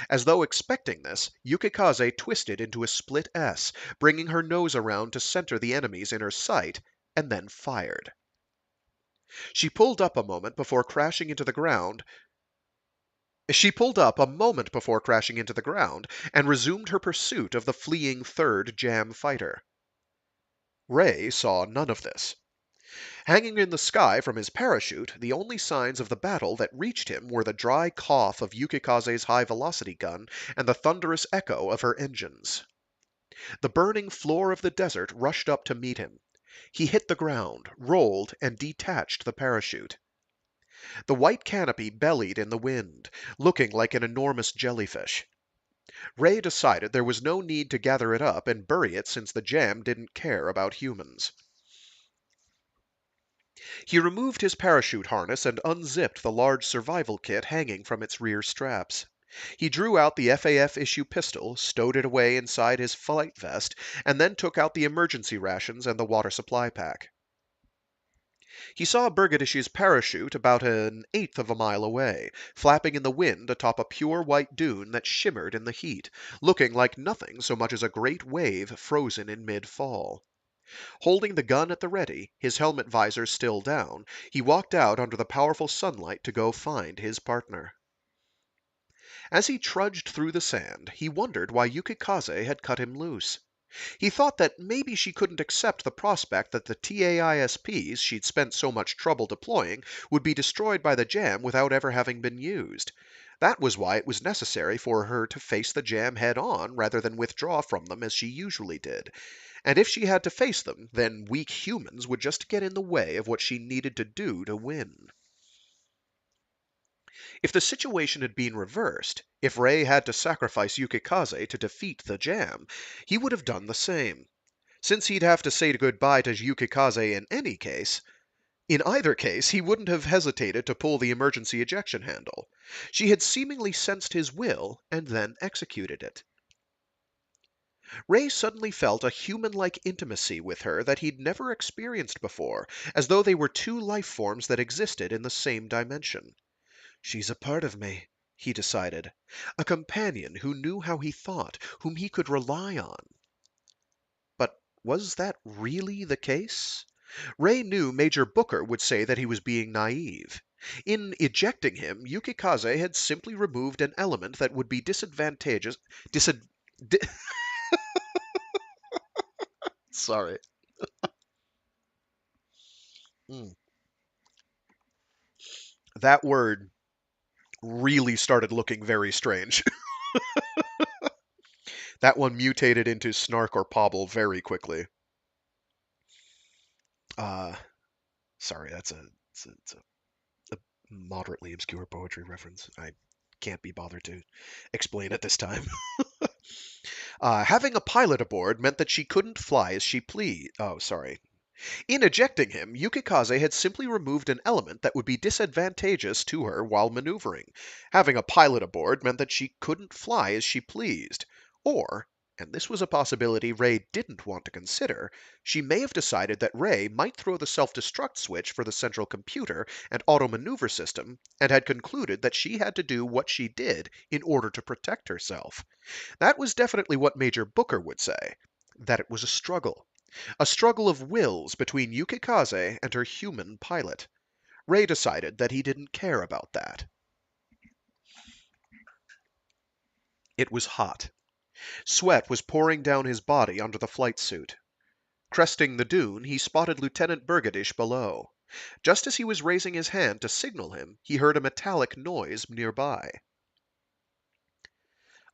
As though expecting this, Yukikaze twisted into a split S, bringing her nose around to center the enemies in her sight, and then fired. She pulled up a moment before crashing into the ground and resumed her pursuit of the fleeing third jam fighter. Rei saw none of this. Hanging in the sky from his parachute, the only signs of the battle that reached him were the dry cough of Yukikaze's high-velocity gun and the thunderous echo of her engines. The burning floor of the desert rushed up to meet him. He hit the ground, rolled, and detached the parachute. The white canopy bellied in the wind, looking like an enormous jellyfish. Rei decided there was no need to gather it up and bury it since the jam didn't care about humans. He removed his parachute harness and unzipped the large survival kit hanging from its rear straps. He drew out the FAF issue pistol, stowed it away inside his flight vest, and then took out the emergency rations and the water supply pack. He saw Bergadish's parachute about an eighth of a mile away, flapping in the wind atop a pure white dune that shimmered in the heat, looking like nothing so much as a great wave frozen in mid-fall. Holding the gun at the ready, his helmet visor still down, he walked out under the powerful sunlight to go find his partner. As he trudged through the sand, he wondered why Yukikaze had cut him loose. He thought that maybe she couldn't accept the prospect that the TAISPs she'd spent so much trouble deploying would be destroyed by the jam without ever having been used. That was why it was necessary for her to face the jam head on rather than withdraw from them as she usually did. And if she had to face them, then weak humans would just get in the way of what she needed to do to win. If the situation had been reversed, if Rei had to sacrifice Yukikaze to defeat the jam, he would have done the same. Since he'd have to say goodbye to Yukikaze in either case, he wouldn't have hesitated to pull the emergency ejection handle. She had seemingly sensed his will and then executed it. Rei suddenly felt a human-like intimacy with her that he'd never experienced before, as though they were two life forms that existed in the same dimension. She's a part of me, he decided. A companion who knew how he thought, whom he could rely on. But was that really the case? Rei knew Major Booker would say that he was being naive. In ejecting him, Yukikaze had simply removed an element that would be disadvantageous. Di- Sorry. Mm. That word really started looking very strange. That one mutated into snark or pobble very quickly. Uh, sorry, it's a moderately obscure poetry reference. I can't be bothered to explain it this time. Having a pilot aboard meant that she couldn't fly as she pleased. Oh, sorry. In ejecting him, Yukikaze had simply removed an element that would be disadvantageous to her while maneuvering. Having a pilot aboard meant that she couldn't fly as she pleased. Or, and this was a possibility Rei didn't want to consider, she may have decided that Rei might throw the self-destruct switch for the central computer and auto-maneuver system, and had concluded that she had to do what she did in order to protect herself. That was definitely what Major Booker would say, that it was a struggle. A struggle of wills between Yukikaze and her human pilot. Rei decided that he didn't care about that. It was hot. Sweat was pouring down his body under the flight suit. Cresting the dune, he spotted Lieutenant Bergadish below. Just as he was raising his hand to signal him, he heard a metallic noise nearby.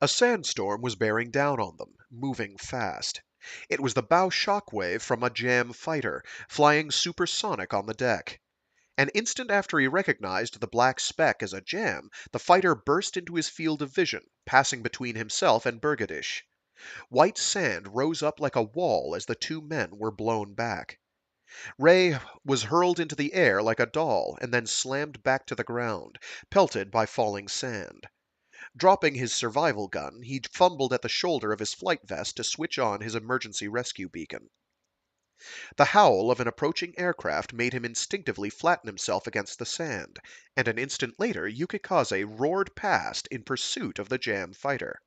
A sandstorm was bearing down on them, moving fast. It was the bow shockwave from a jam fighter, flying supersonic on the deck. An instant after he recognized the black speck as a jam, the fighter burst into his field of vision, passing between himself and Bergadish. White sand rose up like a wall as the two men were blown back. Rei was hurled into the air like a doll and then slammed back to the ground, pelted by falling sand. Dropping his survival gun, he fumbled at the shoulder of his flight vest to switch on his emergency rescue beacon. The howl of an approaching aircraft made him instinctively flatten himself against the sand, and an instant later Yukikaze roared past in pursuit of the jam fighter.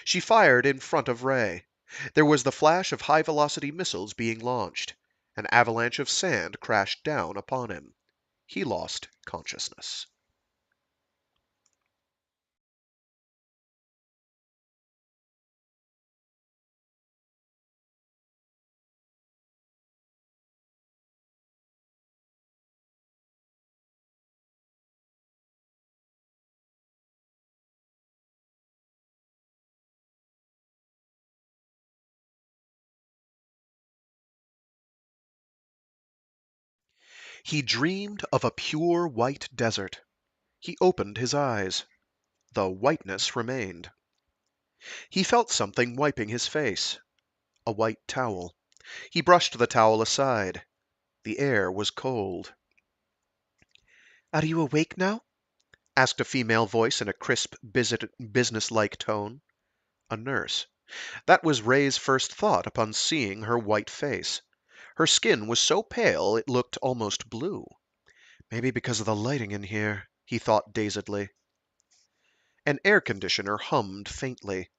She fired in front of Rei. There was the flash of high-velocity missiles being launched. An avalanche of sand crashed down upon him. He lost consciousness. He dreamed of a pure white desert. He opened his eyes. The whiteness remained. He felt something wiping his face. A white towel. He brushed the towel aside. The air was cold. "Are you awake now?" asked a female voice in a crisp, business-like tone. A nurse. That was Ray's first thought upon seeing her white face. Her skin was so pale it looked almost blue. Maybe because of the lighting in here, he thought dazedly. An air conditioner hummed faintly.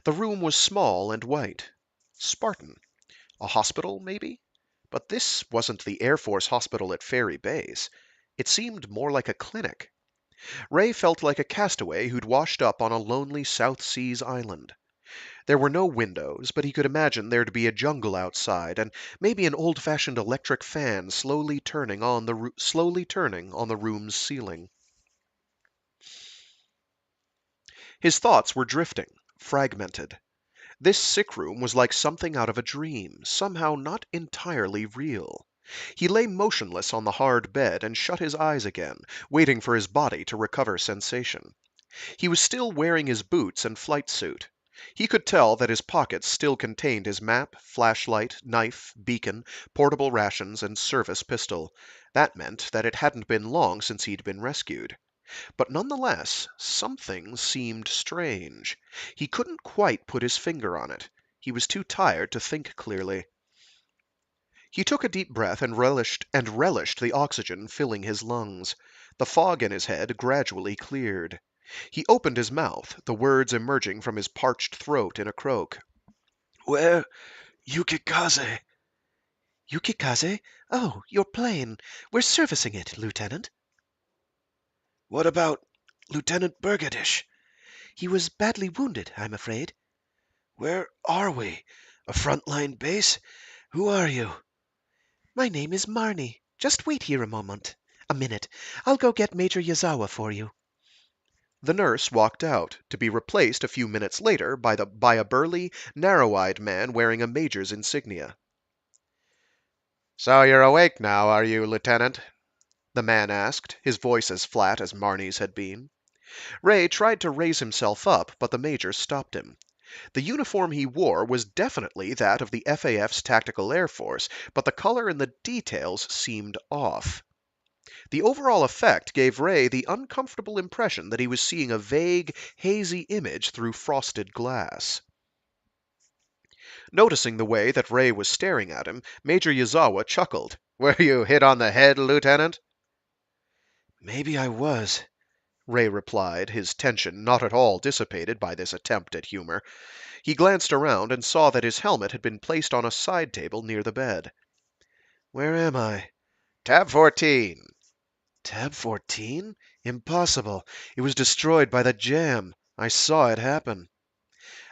The room was small and white. Spartan. A hospital, maybe? But this wasn't the Air Force hospital at Faery Base. It seemed more like a clinic. Ray felt like a castaway who'd washed up on a lonely South Seas island. There were no windows, but he could imagine there'd be a jungle outside, and maybe an old-fashioned electric fan slowly turning on the room's ceiling. His thoughts were drifting, fragmented. This sick room was like something out of a dream, somehow not entirely real. He lay motionless on the hard bed and shut his eyes again, waiting for his body to recover sensation. He was still wearing his boots and flight suit. He could tell that his pockets still contained his map, flashlight, knife, beacon, portable rations, and service pistol. That meant that it hadn't been long since he'd been rescued. But nonetheless, something seemed strange. He couldn't quite put his finger on it. He was too tired to think clearly. He took a deep breath and relished the oxygen filling his lungs. The fog in his head gradually cleared. He opened his mouth, the words emerging from his parched throat in a croak. Where? Yukikaze. Yukikaze? Oh, your plane. We're servicing it, Lieutenant. What about Lieutenant Bergadish? He was badly wounded, I'm afraid. Where are we? A frontline base? Who are you? My name is Marnie. Just wait here a minute. I'll go get Major Yazawa for you. The nurse walked out, to be replaced a few minutes later by a burly, narrow-eyed man wearing a major's insignia. So you're awake now, are you, Lieutenant? The man asked, his voice as flat as Marnie's had been. Ray tried to raise himself up, but the major stopped him. The uniform he wore was definitely that of the FAF's Tactical Air Force, but the color and the details seemed off. The overall effect gave Ray the uncomfortable impression that he was seeing a vague, hazy image through frosted glass. Noticing the way that Ray was staring at him, Major Yazawa chuckled. Were you hit on the head, Lieutenant? Maybe I was. Ray replied, his tension not at all dissipated by this attempt at humor. He glanced around and saw that his helmet had been placed on a side table near the bed. Where am I? Tab 14. Tab 14? Impossible. It was destroyed by the jam. I saw it happen.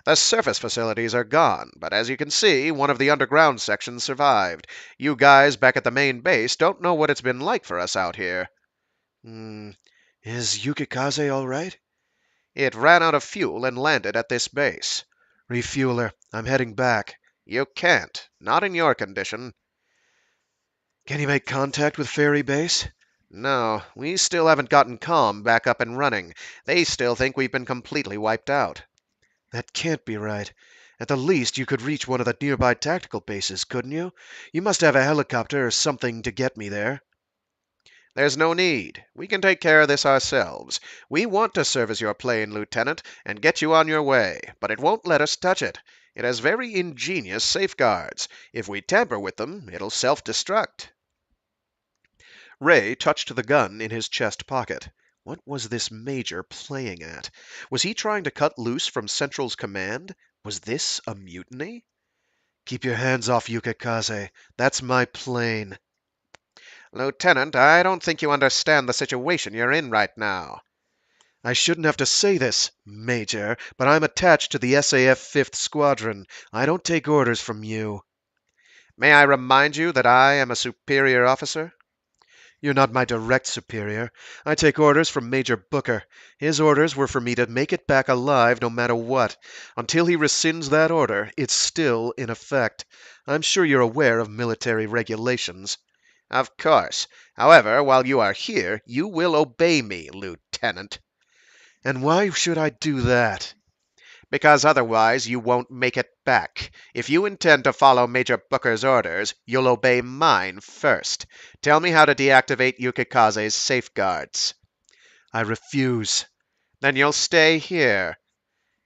The surface facilities are gone, but as you can see, one of the underground sections survived. You guys back at the main base don't know what it's been like for us out here. Is Yukikaze all right? It ran out of fuel and landed at this base. Refueler. I'm heading back. You can't. Not in your condition. Can you make contact with Faery Base? No, we still haven't gotten comm back up and running. They still think we've been completely wiped out. That can't be right. At the least, you could reach one of the nearby tactical bases, couldn't you? You must have a helicopter or something to get me there. There's no need. We can take care of this ourselves. We want to service your plane, Lieutenant, and get you on your way, but it won't let us touch it. It has very ingenious safeguards. If we tamper with them, it'll self-destruct. Ray touched the gun in his chest pocket. What was this major playing at? Was he trying to cut loose from Central's command? Was this a mutiny? Keep your hands off Yukikaze. That's my plane. Lieutenant, I don't think you understand the situation you're in right now. I shouldn't have to say this, Major, but I'm attached to the SAF 5th Squadron. I don't take orders from you. May I remind you that I am a superior officer? You're not my direct superior. I take orders from Major Booker. His orders were for me to make it back alive no matter what. Until he rescinds that order, it's still in effect. I'm sure you're aware of military regulations. Of course. However, while you are here, you will obey me, Lieutenant. And why should I do that? Because otherwise you won't make it back. If you intend to follow Major Booker's orders, you'll obey mine first. Tell me how to deactivate Yukikaze's safeguards. I refuse. Then you'll stay here.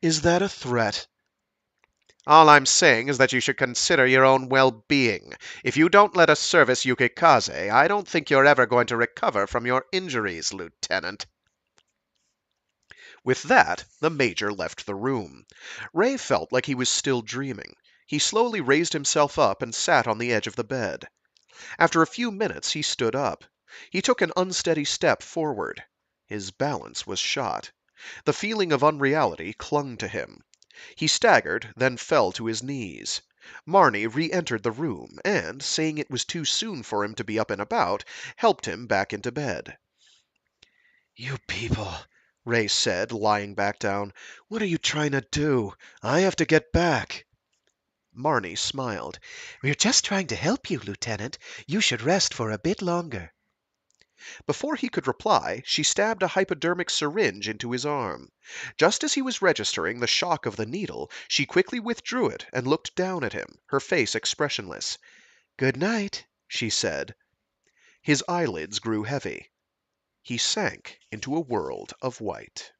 Is that a threat? All I'm saying is that you should consider your own well-being. If you don't let us service Yukikaze, I don't think you're ever going to recover from your injuries, Lieutenant. With that, the Major left the room. Rei felt like he was still dreaming. He slowly raised himself up and sat on the edge of the bed. After a few minutes, he stood up. He took an unsteady step forward. His balance was shot. The feeling of unreality clung to him. He staggered, then fell to his knees. Marnie re-entered the room, and, saying it was too soon for him to be up and about, helped him back into bed. You people, Rei said, lying back down. What are you trying to do? I have to get back. Marnie smiled. We're just trying to help you, Lieutenant. You should rest for a bit longer. Before he could reply, she stabbed a hypodermic syringe into his arm. Just as he was registering the shock of the needle, she quickly withdrew it and looked down at him, her face expressionless. Good night, she said. His eyelids grew heavy. He sank into a world of white.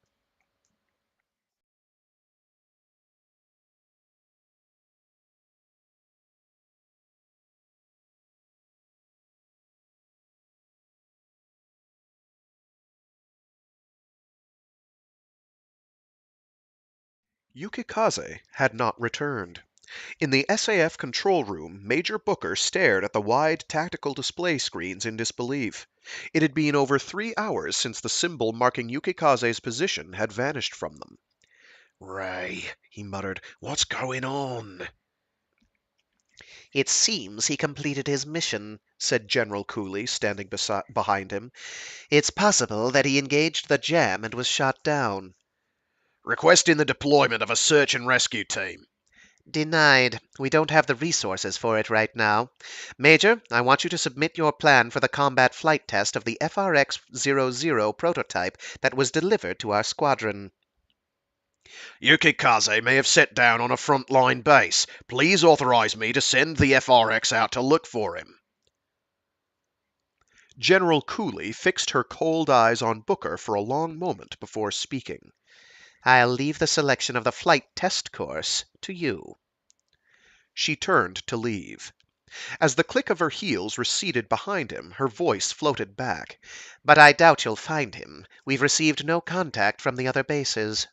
Yukikaze had not returned. In the SAF control room, Major Booker stared at the wide tactical display screens in disbelief. It had been over 3 hours since the symbol marking Yukikaze's position had vanished from them. Rei, he muttered, what's going on? It seems he completed his mission, said General Cooley, standing behind him. It's possible that he engaged the jam and was shot down. Requesting the deployment of a search and rescue team. Denied. We don't have the resources for it right now. Major, I want you to submit your plan for the combat flight test of the FRX-00 prototype that was delivered to our squadron. Yukikaze may have set down on a front-line base. Please authorize me to send the FRX out to look for him. General Cooley fixed her cold eyes on Booker for a long moment before speaking. I'll leave the selection of the flight test course to you. She turned to leave. As the click of her heels receded behind him, her voice floated back. But I doubt you'll find him. We've received no contact from the other bases.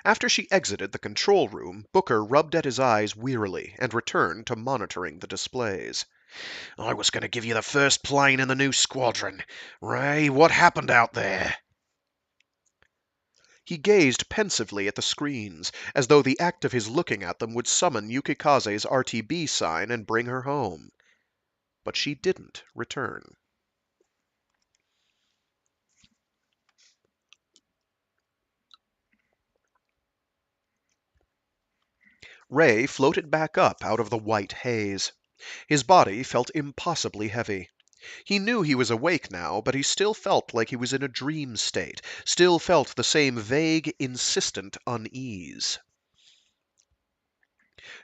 After she exited the control room, Booker rubbed at his eyes wearily and returned to monitoring the displays. I was going to give you the first plane in the new squadron. Rei, what happened out there? He gazed pensively at the screens, as though the act of his looking at them would summon Yukikaze's RTB sign and bring her home. But she didn't return. Rei floated back up out of the white haze. His body felt impossibly heavy. He knew he was awake now, but he still felt like he was in a dream state, still felt the same vague, insistent unease.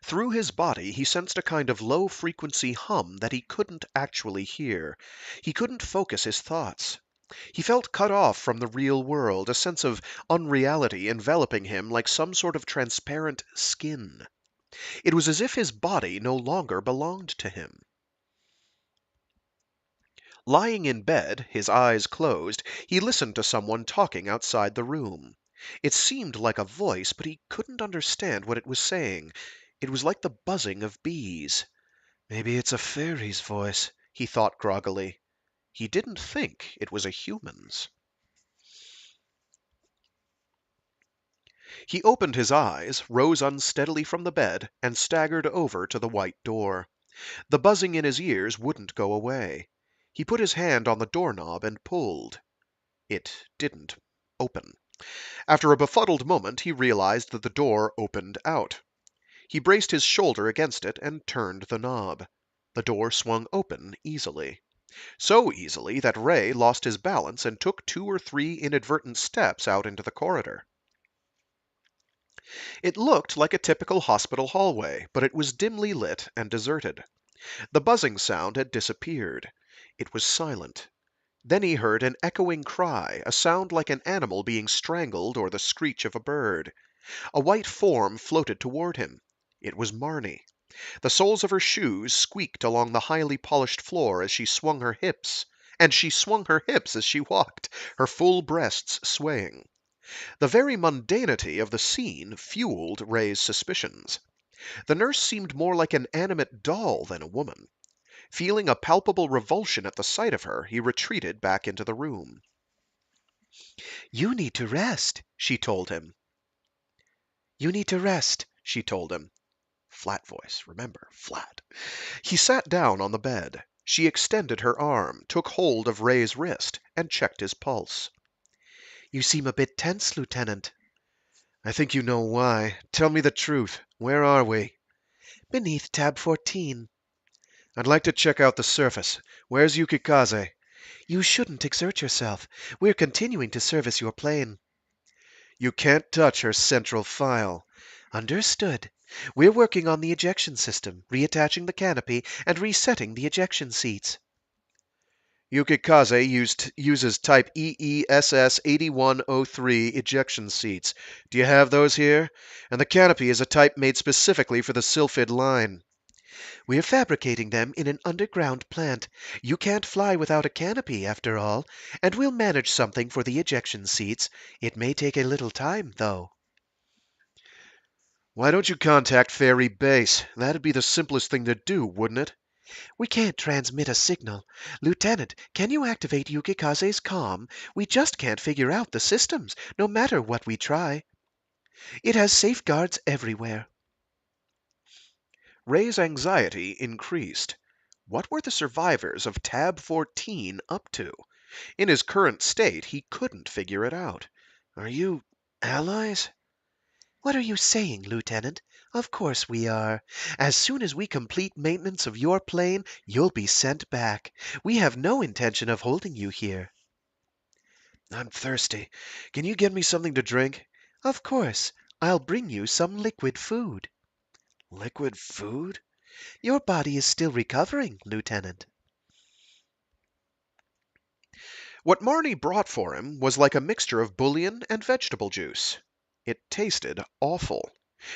Through his body he sensed a kind of low-frequency hum that he couldn't actually hear. He couldn't focus his thoughts. He felt cut off from the real world, a sense of unreality enveloping him like some sort of transparent skin. It was as if his body no longer belonged to him. Lying in bed, his eyes closed, he listened to someone talking outside the room. It seemed like a voice, but he couldn't understand what it was saying. It was like the buzzing of bees. Maybe it's a fairy's voice, he thought groggily. He didn't think it was a human's. He opened his eyes, rose unsteadily from the bed, and staggered over to the white door. The buzzing in his ears wouldn't go away. He put his hand on the doorknob and pulled. It didn't open. After a befuddled moment, he realized that the door opened out. He braced his shoulder against it and turned the knob. The door swung open easily. So easily that Rei lost his balance and took 2 or 3 inadvertent steps out into the corridor. It looked like a typical hospital hallway, but it was dimly lit and deserted. The buzzing sound had disappeared. It was silent. Then he heard an echoing cry, a sound like an animal being strangled or the screech of a bird. A white form floated toward him. It was Marnie. The soles of her shoes squeaked along the highly polished floor as she swung her hips, and she swung her hips as she walked, her full breasts swaying. The very mundanity of the scene fueled Ray's suspicions. The nurse seemed more like an animate doll than a woman. Feeling a palpable revulsion at the sight of her, he retreated back into the room. You need to rest, she told him. You need to rest, she told him. Flat voice, remember, flat. He sat down on the bed. She extended her arm, took hold of Ray's wrist, and checked his pulse. You seem a bit tense, Lieutenant. I think you know why. Tell me the truth. Where are we? Beneath tab 14. I'd like to check out the surface. Where's Yukikaze? You shouldn't exert yourself. We're continuing to service your plane. You can't touch her central file. Understood. We're working on the ejection system, reattaching the canopy, and resetting the ejection seats. Yukikaze uses type EESS8103 ejection seats. Do you have those here? And the canopy is a type made specifically for the Sylphid line. We're fabricating them in an underground plant. You can't fly without a canopy, after all, and we'll manage something for the ejection seats. It may take a little time, though. Why don't you contact Faery Base? That'd be the simplest thing to do, wouldn't it? We can't transmit a signal. Lieutenant, can you activate Yukikaze's comm? We just can't figure out the systems, no matter what we try. It has safeguards everywhere. Ray's anxiety increased. What were the survivors of Tab 14 up to? In his current state, he couldn't figure it out. Are you allies? What are you saying, Lieutenant? Of course we are. As soon as we complete maintenance of your plane, you'll be sent back. We have no intention of holding you here. I'm thirsty. Can you get me something to drink? Of course. I'll bring you some liquid food. Liquid food? Your body is still recovering, Lieutenant. What Marnie brought for him was like a mixture of bouillon and vegetable juice. It tasted awful.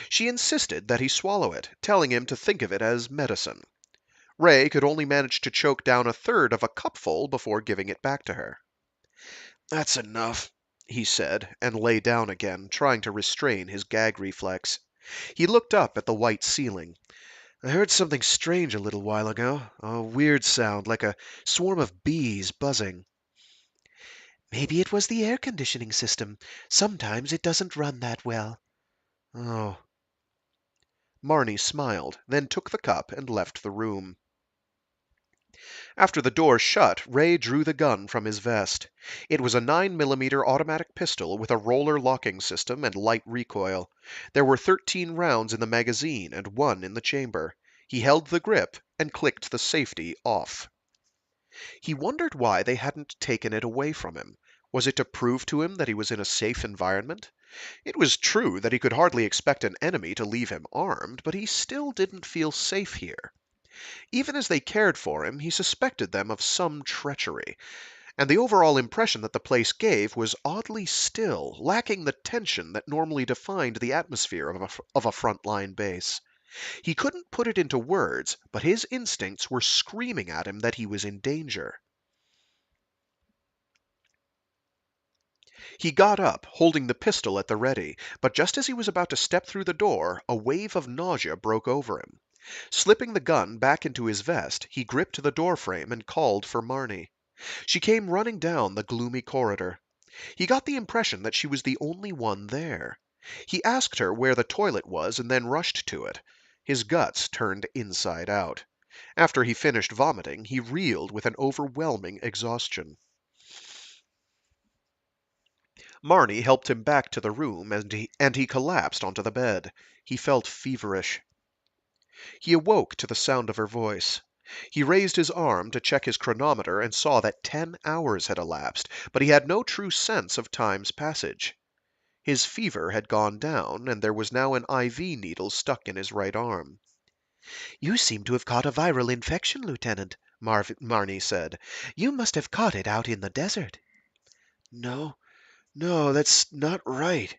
She insisted that he swallow it, telling him to think of it as medicine. Ray could only manage to choke down a third of a cupful before giving it back to her. That's enough, he said, and lay down again, trying to restrain his gag reflex. He looked up at the white ceiling. I heard something strange a little while ago, a weird sound like a swarm of bees buzzing. Maybe it was the air conditioning system. Sometimes it doesn't run that well. Oh. Marnie smiled, then took the cup and left the room. After the door shut, Ray drew the gun from his vest. It was a 9mm automatic pistol with a roller locking system and light recoil. There were 13 rounds in the magazine and 1 in the chamber. He held the grip and clicked the safety off. He wondered why they hadn't taken it away from him. Was it to prove to him that he was in a safe environment? It was true that he could hardly expect an enemy to leave him armed, but he still didn't feel safe here. Even as they cared for him, he suspected them of some treachery, and the overall impression that the place gave was oddly still, lacking the tension that normally defined the atmosphere of a frontline base. He couldn't put it into words, but his instincts were screaming at him that he was in danger. He got up, holding the pistol at the ready, but just as he was about to step through the door, a wave of nausea broke over him. Slipping the gun back into his vest, he gripped the doorframe and called for Marnie. She came running down the gloomy corridor. He got the impression that she was the only one there. He asked her where the toilet was and then rushed to it. His guts turned inside out. After he finished vomiting, he reeled with an overwhelming exhaustion. Marnie helped him back to the room, and he collapsed onto the bed. He felt feverish. He awoke to the sound of her voice. He raised his arm to check his chronometer and saw that 10 hours had elapsed, but he had no true sense of time's passage. His fever had gone down, and there was now an IV needle stuck in his right arm. You seem to have caught a viral infection, Lieutenant, Marnie said. You must have caught it out in the desert. No, that's not right.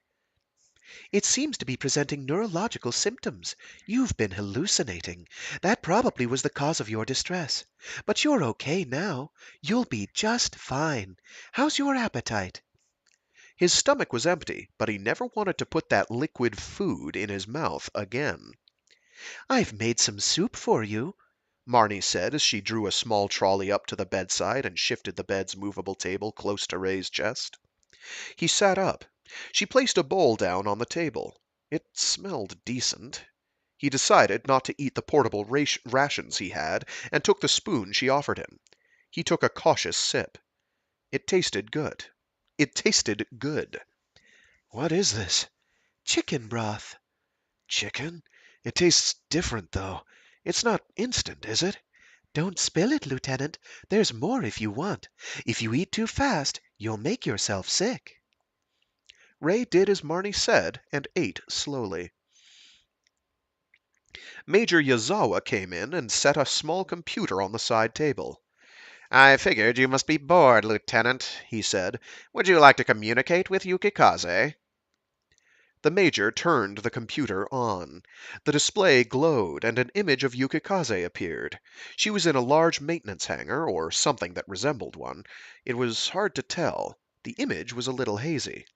It seems to be presenting neurological symptoms. You've been hallucinating. That probably was the cause of your distress. But you're okay now. You'll be just fine. How's your appetite? His stomach was empty, but he never wanted to put that liquid food in his mouth again. I've made some soup for you, Marnie said as she drew a small trolley up to the bedside and shifted the bed's movable table close to Ray's chest. He sat up. She placed a bowl down on the table. It smelled decent. He decided not to eat the portable rations he had and took the spoon she offered him. He took a cautious sip. It tasted good. What is this? chicken broth. Chicken? It tastes different, though. It's not instant, is it? Don't spill it, Lieutenant. There's more if you want. If you eat too fast, you'll make yourself sick. Ray did as Marnie said and ate slowly. Major Yazawa came in and set a small computer on the side table. I figured you must be bored, Lieutenant, he said. Would you like to communicate with Yukikaze? The Major turned the computer on. The display glowed, and an image of Yukikaze appeared. She was in a large maintenance hangar, or something that resembled one. It was hard to tell. The image was a little hazy.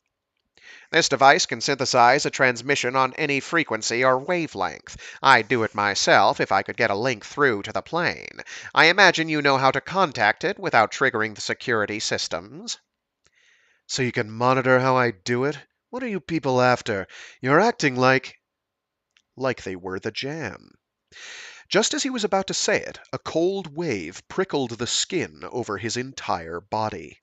This device can synthesize a transmission on any frequency or wavelength. I'd do it myself if I could get a link through to the plane. I imagine you know how to contact it without triggering the security systems. So you can monitor how I do it? What are you people after? You're acting like they were the Jam. Just as he was about to say it, a cold wave prickled the skin over his entire body.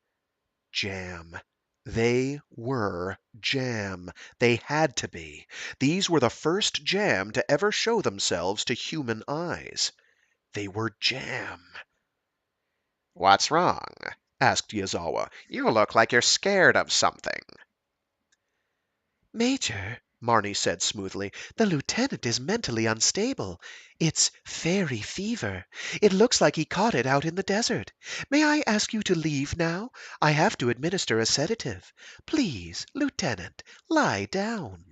Jam. They were Jam. They had to be. These were the first Jam to ever show themselves to human eyes. They were Jam. What's wrong? Asked Yazawa. You look like you're scared of something. Major, Marnie said smoothly, the lieutenant is mentally unstable. It's fairy fever. It looks like he caught it out in the desert. May I ask you to leave now? I have to administer a sedative. Please, Lieutenant, lie down.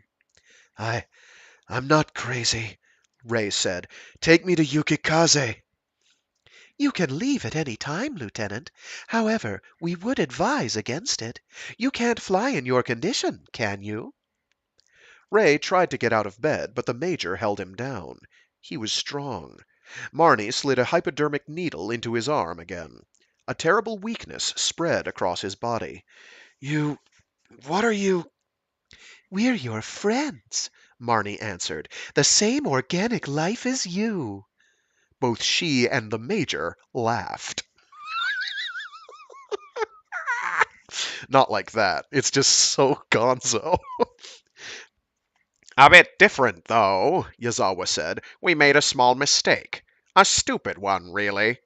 I'm not crazy, Ray said. Take me to Yukikaze. You can leave at any time, Lieutenant. However, we would advise against it. You can't fly in your condition, can you? Ray tried to get out of bed, but the Major held him down. He was strong. Marnie slid a hypodermic needle into his arm again. A terrible weakness spread across his body. What are you? We're your friends, Marnie answered. The same organic life as you. Both she and the Major laughed. Not like that. It's just so gonzo. A bit different, though, Yazawa said. We made a small mistake. A stupid one, really.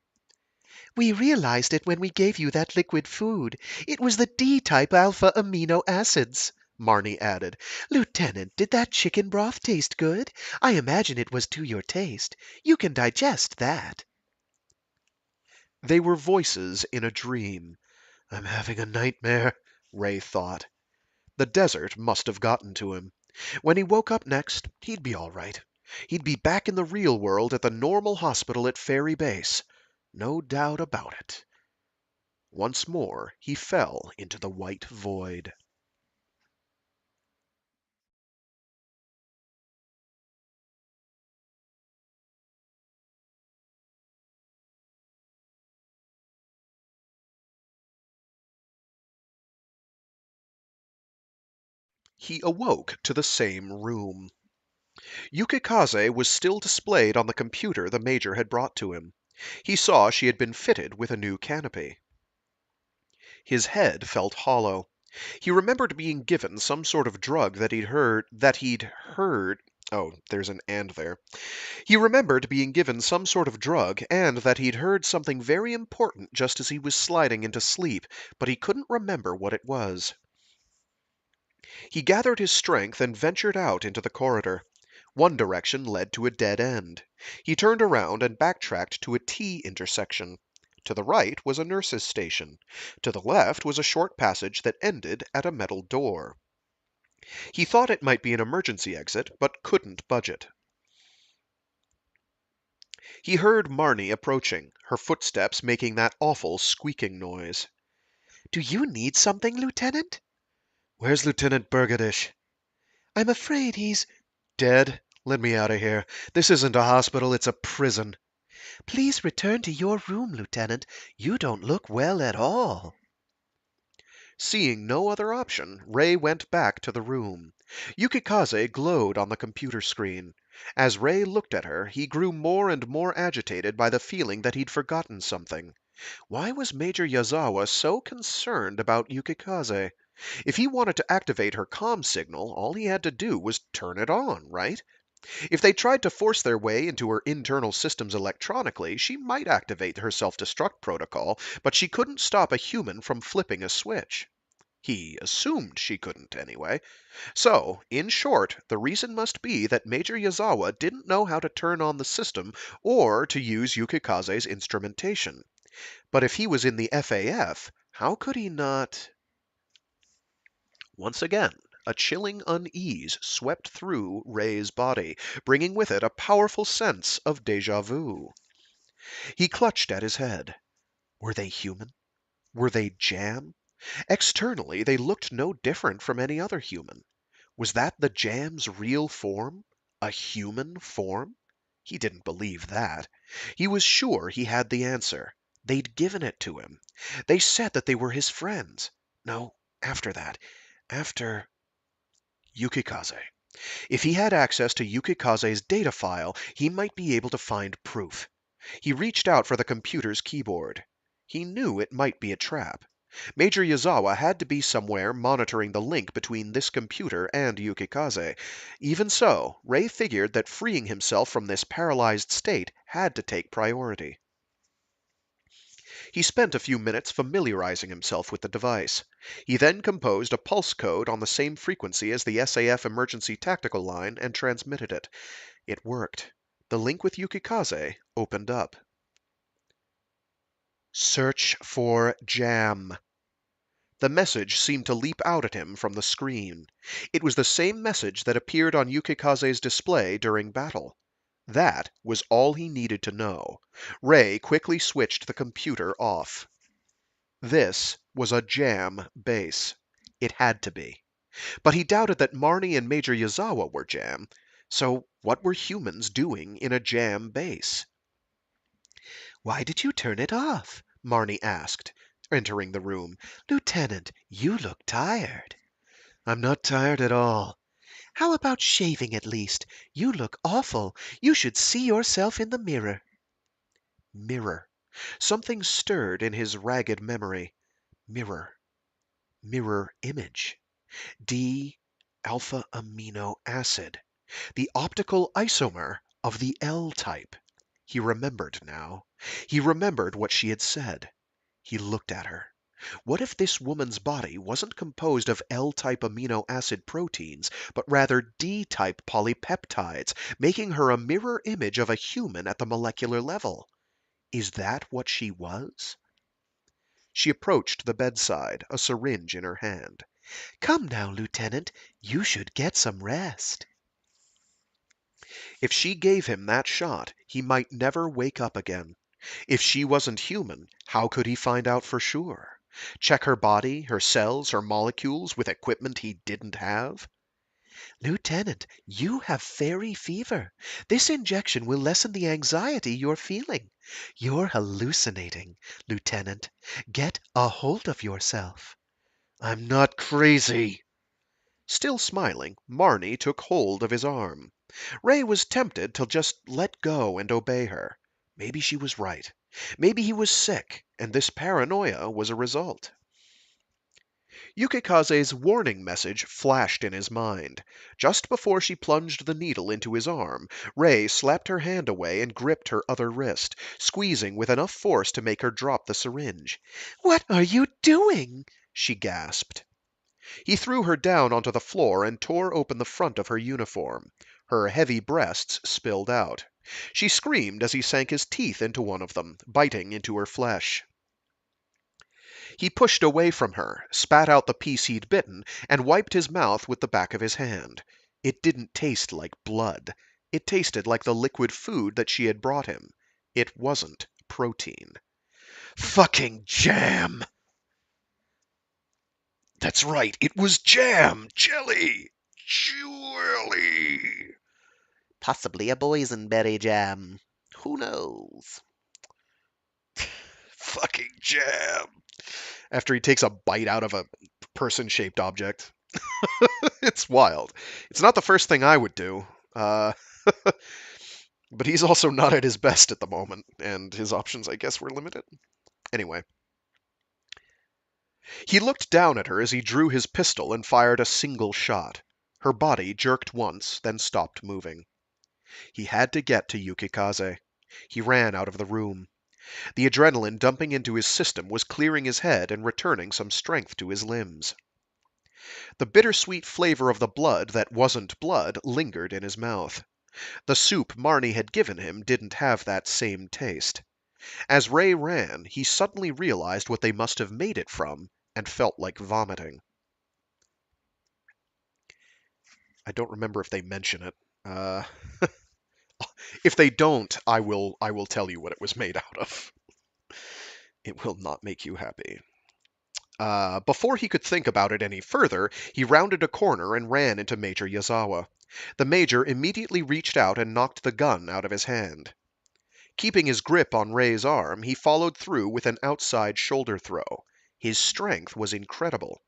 We realized it when we gave you that liquid food. It was the D-type alpha amino acids, Marnie added. Lieutenant, did that chicken broth taste good? I imagine it was to your taste. You can digest that. They were voices in a dream. I'm having a nightmare, Ray thought. The desert must have gotten to him. When he woke up next, he'd be all right. He'd be back in the real world at the normal hospital at Faery Base. No doubt about it. Once more, he fell into the white void. He awoke to the same room. Yukikaze was still displayed on the computer the Major had brought to him. He saw she had been fitted with a new canopy. His head felt hollow. He remembered being given some sort of drug that he'd heard Oh, there's an and there. He remembered being given some sort of drug and that he'd heard something very important just as he was sliding into sleep, but he couldn't remember what it was. He gathered his strength and ventured out into the corridor. One direction led to a dead end. He turned around and backtracked to a T intersection. To the right was a nurse's station. To the left was a short passage that ended at a metal door. He thought it might be an emergency exit, but couldn't budget. He heard Marnie approaching, her footsteps making that awful squeaking noise. Do you need something, Lieutenant? Where's Lieutenant Bergadish? I'm afraid he's... Dead? Let me out of here. This isn't a hospital, it's a prison. Please return to your room, Lieutenant. You don't look well at all. Seeing no other option, Rei went back to the room. Yukikaze glowed on the computer screen. As Rei looked at her, he grew more and more agitated by the feeling that he'd forgotten something. Why was Major Yazawa so concerned about Yukikaze? If he wanted to activate her comm signal, all he had to do was turn it on, right? If they tried to force their way into her internal systems electronically, she might activate her self-destruct protocol, but she couldn't stop a human from flipping a switch. He assumed she couldn't, anyway. So, in short, the reason must be that Major Yazawa didn't know how to turn on the system or to use Yukikaze's instrumentation. But if he was in the FAF, how could he not... Once again, a chilling unease swept through Rei's body, bringing with it a powerful sense of déjà vu. He clutched at his head. Were they human? Were they jam? Externally, they looked no different from any other human. Was that the jam's real form? A human form? He didn't believe that. He was sure he had the answer. They'd given it to him. They said that they were his friends. No, after that. After... Yukikaze. If he had access to Yukikaze's data file, he might be able to find proof. He reached out for the computer's keyboard. He knew it might be a trap. Major Yazawa had to be somewhere monitoring the link between this computer and Yukikaze. Even so, Rei figured that freeing himself from this paralyzed state had to take priority. He spent a few minutes familiarizing himself with the device. He then composed a pulse code on the same frequency as the SAF emergency tactical line and transmitted it. It worked. The link with Yukikaze opened up. Search for jam. The message seemed to leap out at him from the screen. It was the same message that appeared on Yukikaze's display during battle. That was all he needed to know. Rei quickly switched the computer off. This was a jam base. It had to be. But he doubted that Marnie and Major Yazawa were jam. So what were humans doing in a jam base? Why did you turn it off? Marnie asked, entering the room. Lieutenant, you look tired. I'm not tired at all. How about shaving at least? You look awful. You should see yourself in the mirror. Mirror. Something stirred in his ragged memory. Mirror. Mirror image. D-alpha amino acid. The optical isomer of the L-type. He remembered now. He remembered what she had said. He looked at her. What if this woman's body wasn't composed of L-type amino acid proteins, but rather D-type polypeptides, making her a mirror image of a human at the molecular level? Is that what she was? She approached the bedside, a syringe in her hand. Come now, Lieutenant. You should get some rest. If she gave him that shot, he might never wake up again. If she wasn't human, how could he find out for sure? Check her body, her cells, her molecules with equipment he didn't have? Lieutenant, you have fairy fever. This injection will lessen the anxiety you're feeling. You're hallucinating, Lieutenant. Get a hold of yourself. I'm not crazy. Still smiling, Marnie took hold of his arm. Rei was tempted to just let go and obey her. Maybe she was right. Maybe he was sick, and this paranoia was a result. Yukikaze's warning message flashed in his mind. Just before she plunged the needle into his arm, Rei slapped her hand away and gripped her other wrist, squeezing with enough force to make her drop the syringe. What are you doing? She gasped. He threw her down onto the floor and tore open the front of her uniform. Her heavy breasts spilled out. She screamed as he sank his teeth into one of them, biting into her flesh. He pushed away from her, spat out the piece he'd bitten, and wiped his mouth with the back of his hand. It didn't taste like blood. It tasted like the liquid food that she had brought him. It wasn't protein. Fucking jam! That's right, it was jam! Jelly! Jelly! Possibly a boysenberry jam. Who knows? Fucking jam! After he takes a bite out of a person-shaped object. It's wild. It's not the first thing I would do. But he's also not at his best at the moment, and his options, I guess, were limited. Anyway. He looked down at her as he drew his pistol and fired a single shot. Her body jerked once, then stopped moving. He had to get to Yukikaze. He ran out of the room. The adrenaline dumping into his system was clearing his head and returning some strength to his limbs. The bittersweet flavor of the blood that wasn't blood lingered in his mouth. The soup Marnie had given him didn't have that same taste. As Rei ran, he suddenly realized what they must have made it from and felt like vomiting. I don't remember if they mention it. If they don't, I will tell you what it was made out of. It will not make you happy. Before he could think about it any further, he rounded a corner and ran into Major Yazawa. The Major immediately reached out and knocked the gun out of his hand. Keeping his grip on Rei's arm, he followed through with an outside shoulder throw. His strength was incredible.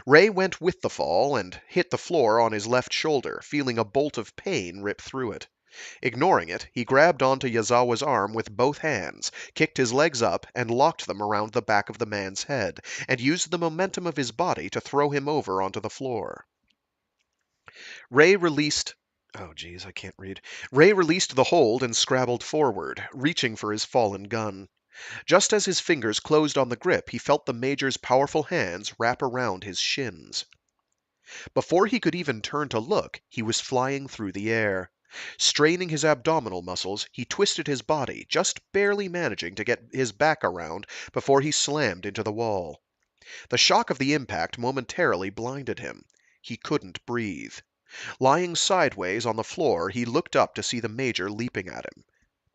Rei went with the fall and hit the floor on his left shoulder, feeling a bolt of pain rip through it. Ignoring it, he grabbed onto Yazawa's arm with both hands, kicked his legs up, and locked them around the back of the man's head, and used the momentum of his body to throw him over onto the floor. Rei released... Oh, geez, I can't read. Rei released the hold and scrabbled forward, reaching for his fallen gun. Just as his fingers closed on the grip, he felt the Major's powerful hands wrap around his shins. Before he could even turn to look, he was flying through the air. Straining his abdominal muscles, he twisted his body, just barely managing to get his back around before he slammed into the wall. The shock of the impact momentarily blinded him. He couldn't breathe. Lying sideways on the floor, he looked up to see the Major leaping at him.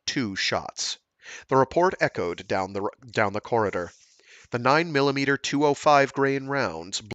2 shots. The report echoed down the corridor. The 9mm 205 grain rounds